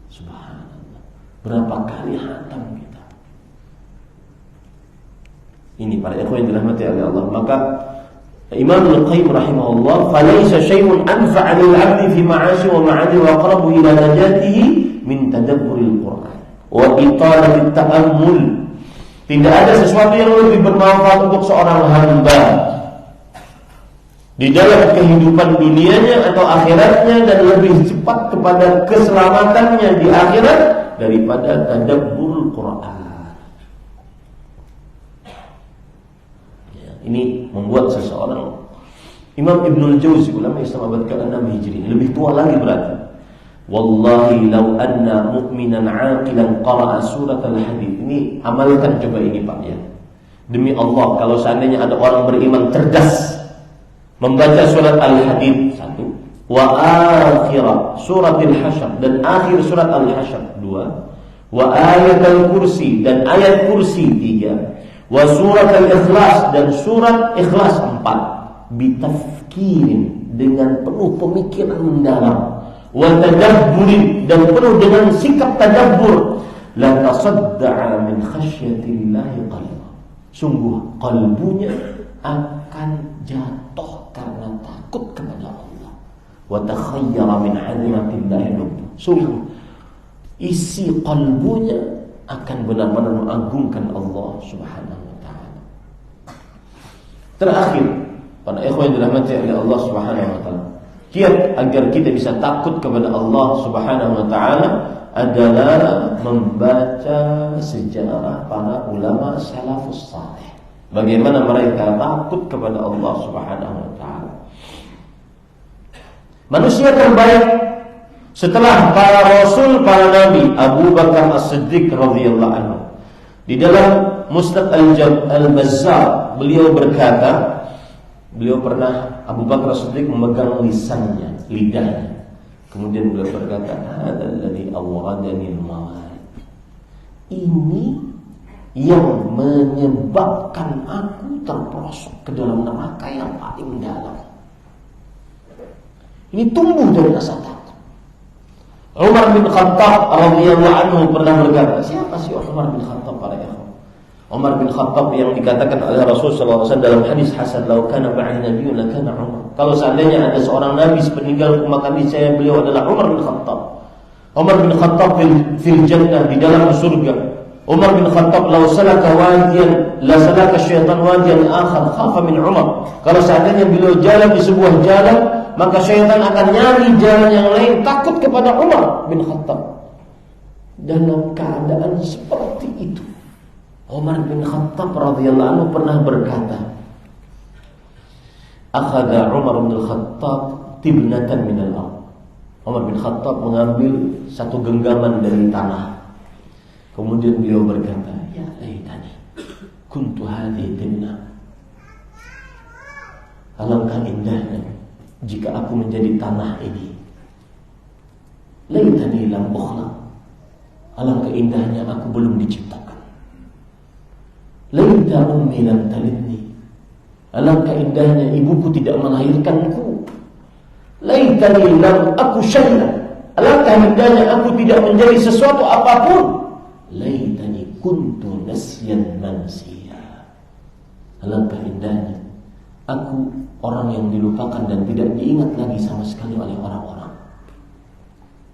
Subhanallah. Berapa kali hatam kita? Ini para ikhwan yang dirahmati oleh Allah. Maka Imam Al-Qayyim rahimahullah, "Falaysa syai'un anfa'a lil 'abdi fi ma'ashi wa ma'adi wa aqrabu ila najatihi min tadabburil Qur'an wa italatit ta'ammul." Tidak ada sesuatu yang lebih bermanfaat untuk seorang hamba di dalam kehidupan dunianya atau akhiratnya dan lebih cepat kepada keselamatannya di akhirat daripada tadabbur Quran. Ya, ini membuat seseorang, Imam Ibnul Jauzi, ulama Islam abad ke-6 Hijri, lebih tua lagi berarti. Wallahi law anna mu'minan 'aqilan qara'a surat al-hadid. Ini amalkan coba ini Pak ya. Demi Allah, kalau seandainya ada orang beriman cerdas membaca surat al-hadid 1, wa akhirah surat al-hasyr dan akhir surat al-hasyr 2, wa ayat al-kursi dan ayat kursi 3, wa surat al-ikhlas dan surat ikhlas 4, bitafkirin dengan penuh pemikiran mendalam, wa tadabburin dan penuh dengan sikap tadabbur, la tasadda'a min khasyatillahi qalba. Sungguh kalbunya akan jatuh karena takut kepada Allah. Wa takhayyara min hadimatillahi lubbu. Sungguh isi kalbunya akan benar-benar mengagungkan Allah Subhanahu wa taala. Terakhir, para ikhwan yang dirahmati oleh Allah Subhanahu wa taala, kiat agar kita bisa takut kepada Allah Subhanahu wa taala adalah membaca sejarah para ulama salafus saleh. Bagaimana mereka takut kepada Allah Subhanahu wa taala. Manusia terbaik setelah para rasul, para nabi, Abu Bakar As-Siddiq radhiyallahu anhu. Di dalam Musnad Al-Bazzar beliau berkata, beliau pernah, Abu Bakar As-Siddiq memegang lisannya, lidahnya. Kemudian beliau berkata, "Hadzal ladzi awradani al-mawarid." Ini yang menyebabkan aku terperosok ke dalam neraka yang paling dalam. Ini tumbuh dari rasa takut. Umar bin Khattab radhiyallahu anhu pernah berkata, siapa sih Umar bin Khattab para ikhwan? Umar bin Khattab yang dikatakan oleh Rasul sallallahu alaihi wasallam dalam hadis hasan, "Lau kana ba'da nabiyyun la kana Umar." Kalau seandainya ada seorang nabi sepeninggalku, maka niscaya beliau adalah Umar bin Khattab. Umar bin Khattab fil jannah, di dalam surga. Umar bin Khattab law salaka wadiyan la salaka syaitan wadiyan akhar khafa min Umar. Kalau seandainya beliau jalan di sebuah jalan, maka syaitan akan nyari jalan yang lain, takut kepada Umar bin Khattab. Dalam keadaan seperti itu, Umar bin Khattab radhiyallahu anhu pernah berkata, "Akhadha Umar bin Khattab tibnatan min al-ard." Umar bin Khattab mengambil satu genggaman dari tanah. Kemudian beliau berkata, "Ya laitani kuntu hadhihi tibnah." Alangkah indahnya jika aku menjadi tanah ini. Laitani lam ukhlaq. Alangkah indahnya aku belum diciptakan. Laita ummi lam talidni. Alangkah indahnya ibuku tidak melahirkanku. Laitani lam aku syai'an. Alangkah indahnya aku tidak menjadi sesuatu apapun. Laitani kuntu nasyan mansiya. Alangkah indahnya aku orang yang dilupakan dan tidak diingat lagi sama sekali oleh orang-orang.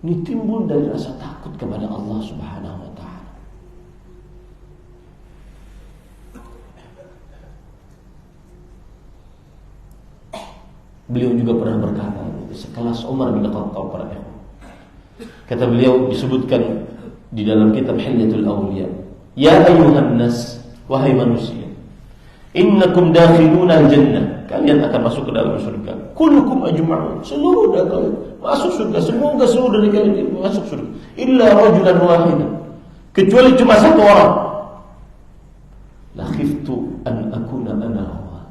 Ini timbul dari rasa takut kepada Allah Subhanahu wa taala. Beliau juga pernah berkata, sekelas Umar bin Khattab para ikhwan. Kata beliau, disebutkan di dalam kitab Hilyatul Awliya, "Ya ayyuhan nas, wahai manusia, innakum dakhiluna al-jannah." Kalian akan masuk ke dalam surga. Kullukum ajma'un. Seluruh dari kalian masuk surga. Semoga seluruh dari kalian masuk surga. Illa rajulan wahidan. Kecuali cuma satu orang. khiftu an akuna ana huwa.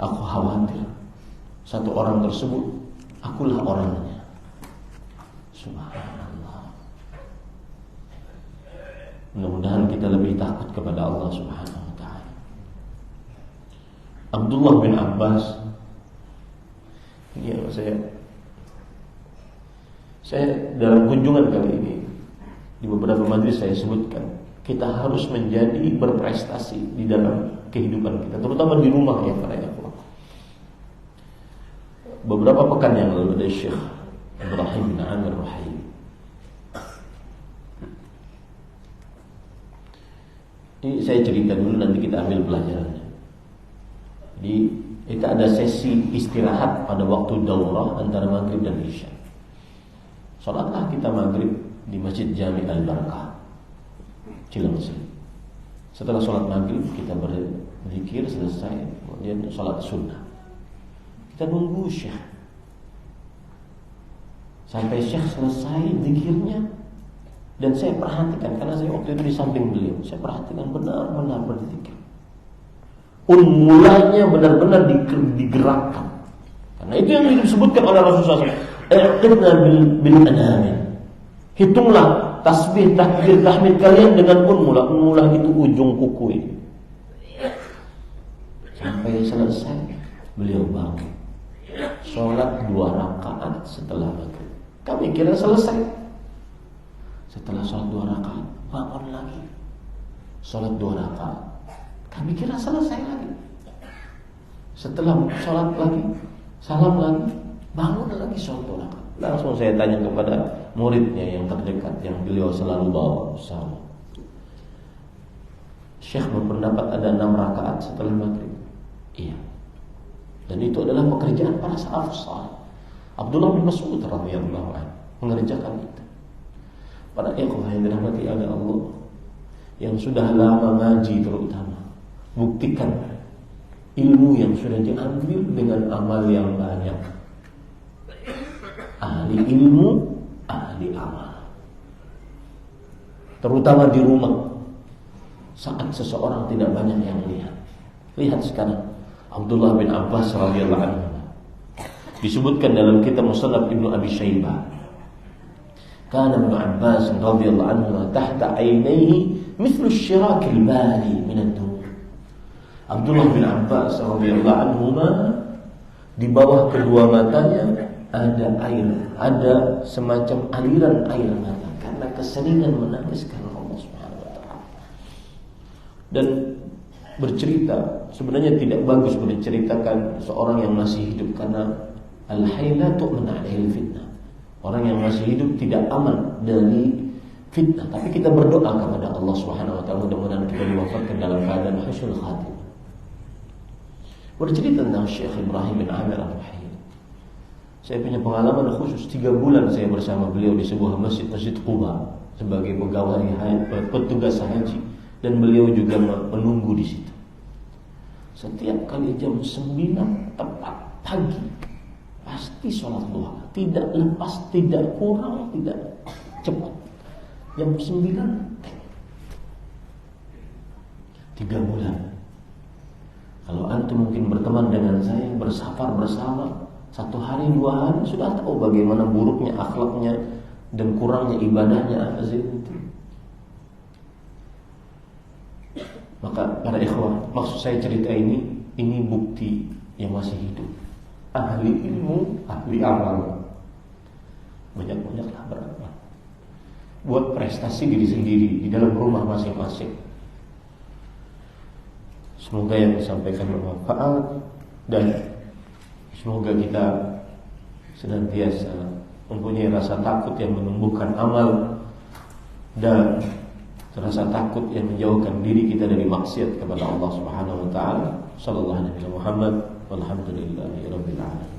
Aku khawatir satu orang tersebut akulah orangnya. Subhanallah. Mudah-mudahan kita lebih takut kepada Allah Subhanahu wa ta'ala. Abdullah bin Abbas, ini saya dalam kunjungan kali ini di beberapa majelis saya sebutkan, kita harus menjadi berprestasi di dalam kehidupan kita, terutama di rumah ya para ikhwah. Beberapa pekan yang lalu ada Syekh Ibrahim bin Amir Rahim. Ini saya cerita dulu, nanti kita ambil pelajarannya. Jadi kita ada sesi istirahat pada waktu daurah antara maghrib dan isya. Salatlah kita maghrib di Masjid Jami Al-Barakah Cilengsi. Setelah sholat maghrib kita berzikir selesai, kemudian sholat sunnah. Kita nunggu Syekh sampai Syekh selesai zikirnya, dan saya perhatikan karena saya waktu itu di samping beliau. Saya perhatikan benar-benar berzikir. Mulanya benar-benar digerakkan. Karena itu yang disebutkan oleh Rasulullah SAW. Iqtidna bil anamin. Hitunglah tasbih, takbir, tahmid kalian dengan unmulah. Unmulah itu ujung kuku ini. Sampai selesai beliau bangun. Sholat 2 rakaat setelah maghrib. Kami kira selesai. Setelah sholat 2 rakaat bangun lagi. Sholat 2 rakaat. Kami kira selesai lagi. Setelah sholat lagi, salam lagi, bangun lagi sholat 2 rakaat. Langsung saya tanya kepada muridnya yang terdekat, yang beliau selalu bawa bersama. Syekh berpendapat ada 6 rakaat setelah maghrib. Iya. Dan itu adalah pekerjaan para salafus saleh. Abdullah bin Mas'ud radhiyallahu anhu mengerjakan itu. Para ikhwah yang dirahmati oleh Allah, yang sudah lama ngaji terutama, buktikan ilmu yang sudah diambil dengan amal yang banyak. Ahli ilmu, ahli amal. Terutama di rumah, saat seseorang tidak banyak yang lihat. Lihat sekarang Abdullah bin Abbas radhiyallahu anhu. Disebutkan dalam kitab Musannaf Ibnu Abi Syaibah. Kana Ibnu Abbas radhiyallahu anhu tahta aynayhi mithlu asy-shirak al-bali min ad-dunya. Abdullah bin Abbas radhiyallahu anhu di bawah kedua matanya ada air, ada semacam aliran air mata karena keseringan menangis karena Allah Subhanahu wa taala. Dan bercerita, sebenarnya tidak bagus menceritakan seorang yang masih hidup karena al-haylatu min alaihi fitnah. Orang yang masih hidup tidak aman dari fitnah. Tapi kita berdoa kepada Allah Subhanahu wa taala mudah-mudahan kita diwafatkan dalam keadaan husnul khatimah. Bercerita tentang Syekh Ibrahim bin Amir Rahim. Saya punya pengalaman khusus 3 bulan saya bersama beliau di sebuah masjid Quba sebagai pegawai petugas haji, dan beliau juga menunggu di situ. Setiap kali jam 9 tepat pagi pasti sholat duha, tidak lepas, tidak kurang, tidak cepat. Jam 9 3 bulan. Kalau antum mungkin berteman dengan saya, bersafar bersama 1 hari 2 hari, sudah tahu bagaimana buruknya akhlaknya dan kurangnya ibadahnya azim itu. Maka para ikhwan, maksud saya cerita ini bukti yang masih hidup. Ahli ilmu, ahli amal. Banyak-banyaklah beramal. Buat prestasi diri sendiri di dalam rumah masing-masing. Semoga yang disampaikan bermanfaat, dan semoga kita senantiasa mempunyai rasa takut yang menumbuhkan amal, dan rasa takut yang menjauhkan diri kita dari maksiat kepada Allah Subhanahu wa taala. Sallallahu alaihi Muhammad walhamdulillahi rabbil alamin.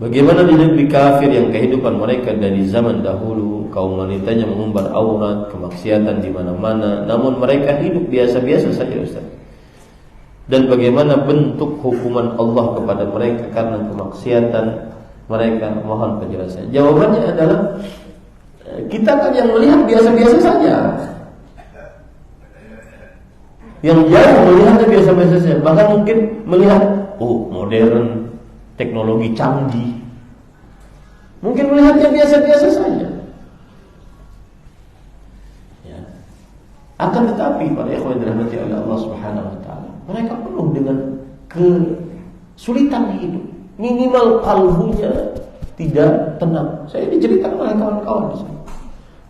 Bagaimana di negeri kafir yang kehidupan mereka dari zaman dahulu, kaum wanitanya mengumbar aurat, kemaksiatan di mana-mana, namun mereka hidup biasa-biasa saja, Ustaz. Dan bagaimana bentuk hukuman Allah kepada mereka karena kemaksiatan Mereka mohon penjelasan. Jawabannya adalah kita kan yang melihat biasa-biasa saja. Yang jauh melihatnya biasa-biasa saja. Bahkan mungkin melihat modern, teknologi canggih. Mungkin melihatnya biasa-biasa saja. Ya. Akan tetapi para ikhwan dirahmati oleh Allah Subhanahu wa taala, mereka penuh dengan kesulitan hidup. Minimal kalbunya tidak tenang. Saya diceritakan oleh kawan-kawan di sana.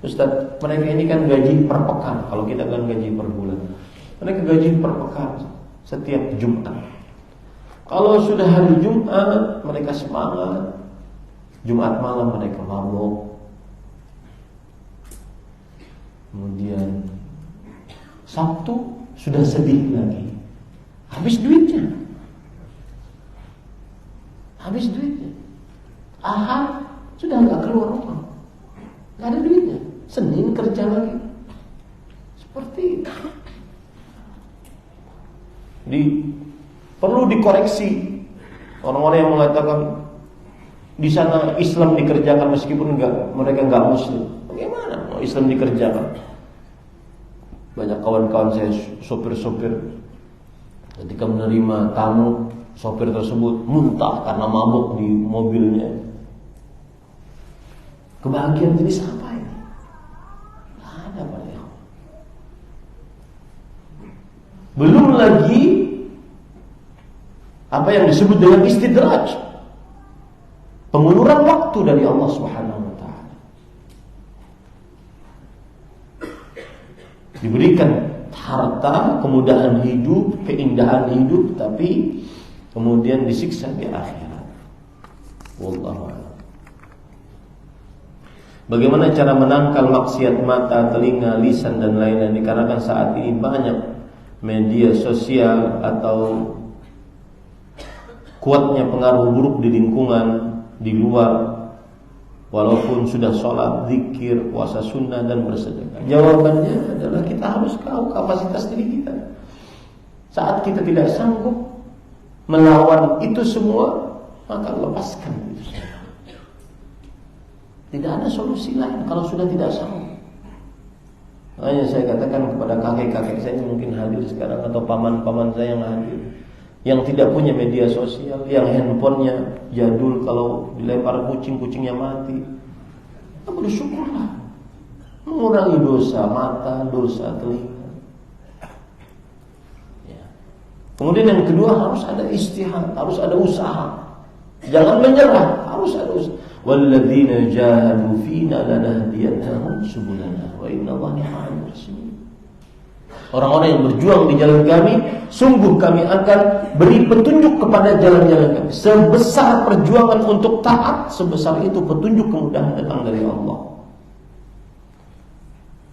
Ustaz, mereka ini kan gaji per pekan. Kalau kita kan gaji per bulan. Mereka gaji per pekan setiap Jumat. Kalau sudah hari Jumat, mereka semangat. Jumat malam mereka mabuk. Kemudian Sabtu sudah sedih lagi. Habis duitnya. Ahad sudah nggak keluar rumah, nggak ada duitnya. Senin kerja lagi. Seperti itu. Perlu dikoreksi orang-orang yang mengatakan di sana Islam dikerjakan meskipun mereka nggak Muslim. Bagaimana mau Islam dikerjakan? Banyak kawan-kawan saya sopir-sopir ketika menerima tamu, sopir tersebut muntah karena mabuk di mobilnya. Kebahagiaan jenis apa ini? Tidak ada Pak. Belum lagi apa yang disebut dengan istidraj, penguluran waktu dari Allah Subhanahu wa taala. Diberikan harta, kemudahan hidup, keindahan hidup, tapi kemudian disiksa di akhirat. Wallahu a'lam. Bagaimana cara menangkal maksiat mata, telinga, lisan dan lainnya? Dikarenakan saat ini banyak media sosial atau kuatnya pengaruh buruk di lingkungan, di luar, walaupun sudah sholat, zikir, puasa sunnah dan bersedekah. Jawabannya adalah kita harus tahu kapasitas diri kita. Saat kita tidak sanggup melawan itu semua, maka lepaskan itu semua. Tidak ada solusi lain kalau sudah tidak sanggup. Makanya saya katakan kepada kakek-kakek saya yang mungkin hadir sekarang, atau paman-paman saya yang hadir, yang tidak punya media sosial, yang handphonenya jadul, kalau dilempar kucing-kucingnya mati, bersyukurlah. Mengurangi dosa mata, dosa telinga. Ya. Kemudian yang kedua, harus ada istihad, harus ada usaha. Jangan menyerah, harus ada usaha. Walladzina jahadu fina lanahdiyannahum subulana wa innallaha ma'al muhsinin. Orang-orang yang berjuang di jalan kami, sungguh kami akan beri petunjuk kepada jalan-jalan kami. Sebesar perjuangan untuk taat, sebesar itu petunjuk kemudahan datang dari Allah.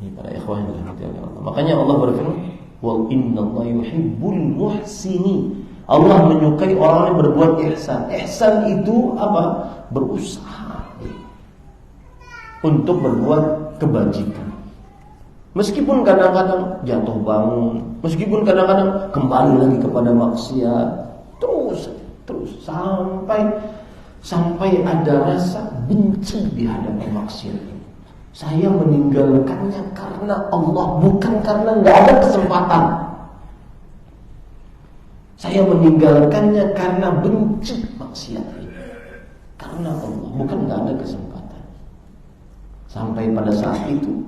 Ini para ikhwan yang dirahmati Allah. Makanya Allah berfirman, "Wal innallaha yuhibbul muhsinin." Allah menyukai orang yang berbuat ihsan. Ihsan itu apa? Berusaha untuk berbuat kebajikan. Meskipun kadang-kadang jatuh bangun, meskipun kadang-kadang kembali lagi kepada maksiat, terus sampai ada rasa benci di hadapan maksiat ini. Saya meninggalkannya karena Allah, bukan karena nggak ada kesempatan. Saya meninggalkannya karena benci maksiat ini, karena Allah, bukan nggak ada kesempatan. Sampai pada saat itu,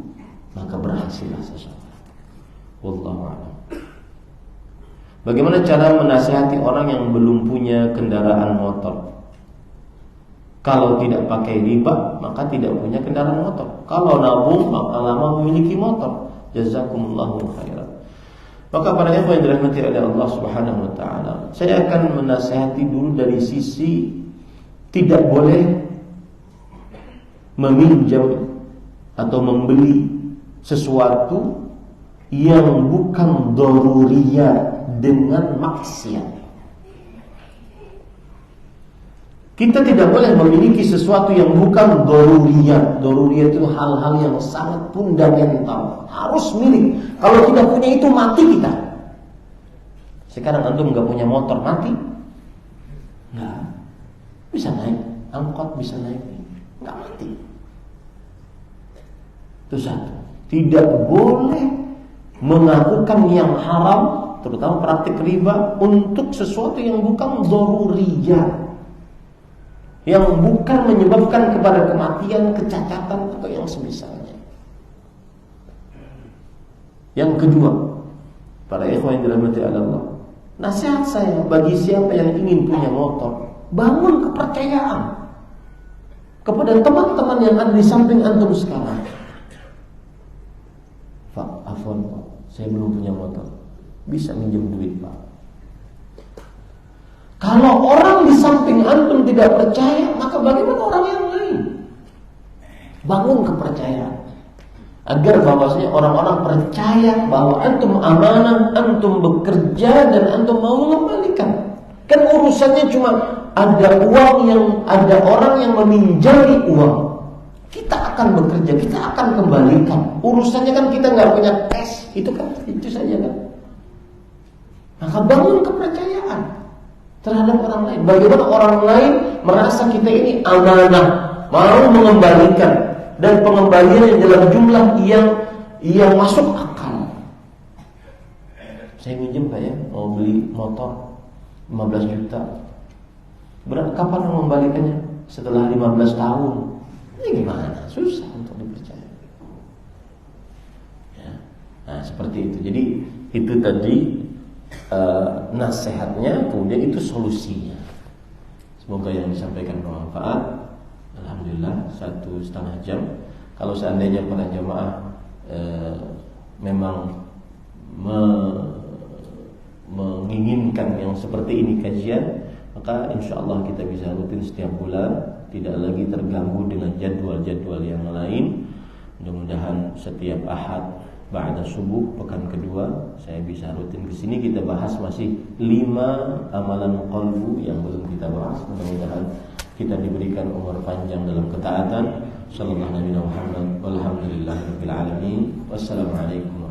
maka berhasillah seseorang. Wallahu a'lam. Bagaimana cara menasihati orang yang belum punya kendaraan motor? Kalau tidak pakai riba, maka tidak punya kendaraan motor. Kalau nabung, maka lama memiliki motor. Jazakumullahu khairan. Maka para ikhwan yang dirahmati oleh Allah Subhanahu wa taala, saya akan menasihati dulu dari sisi tidak boleh meminjam atau membeli sesuatu yang bukan daruriyat dengan maksiat. Kita tidak boleh memiliki sesuatu yang bukan daruriyat. Daruriyat itu hal-hal yang sangat fundamental, harus milik. Kalau tidak punya itu, mati kita. Sekarang antum nggak punya motor, mati? Nggak bisa naik. angkot bisa naik, nggak mati. Itu satu. Tidak boleh melakukan yang haram, terutama praktik riba, untuk sesuatu yang bukan dzaruriyah, yang bukan menyebabkan kepada kematian, kecacatan atau yang semisalnya. Yang kedua, para ikhwan yang dirahmati Allah, nasihat saya bagi siapa yang ingin punya motor, bangun kepercayaan kepada teman-teman yang ada di samping antum sekarang. Pak, afwan Pak, saya belum punya motor, bisa minjem duit Pak. Kalau orang di samping antum tidak percaya, maka bagaimana orang yang lain? Bangun kepercayaan agar bahwasanya orang-orang percaya bahwa antum amanah, antum bekerja dan antum mau mengembalikan. Kan urusannya cuma ada uang yang ada orang yang meminjami uang. Kita akan bekerja, kita akan kembalikan. Urusannya kan kita nggak punya cash, itu kan itu saja kan. Maka bangun kepercayaan terhadap orang lain. Bagaimana orang lain merasa kita ini amanah, mau mengembalikan, dan pengembalian yang dalam jumlah yang masuk akal. Saya minjem Pak ya, mau beli motor 15 juta. Kapan mengembalikannya? Setelah 15 tahun. Ini gimana? Susah untuk dipercaya. Ya. Nah seperti itu. Jadi itu tadi nasihatnya, kemudian itu solusinya. Semoga yang disampaikan bermanfaat. Alhamdulillah 1,5 jam. Kalau seandainya para jamaah memang menginginkan yang seperti ini kajian, maka insya Allah kita bisa rutin setiap bulan, tidak lagi terganggu dengan jadwal-jadwal yang lain. Mudah-mudahan setiap Ahad ba'da subuh pekan kedua saya bisa rutin ke sini. Kita bahas masih 5 amalan qalbu yang belum kita bahas. Mudah-mudahan kita diberikan umur panjang dalam ketaatan. Sallallahu alaihi wasallam. Walhamdulillahirabbil alamin. Wassalamualaikum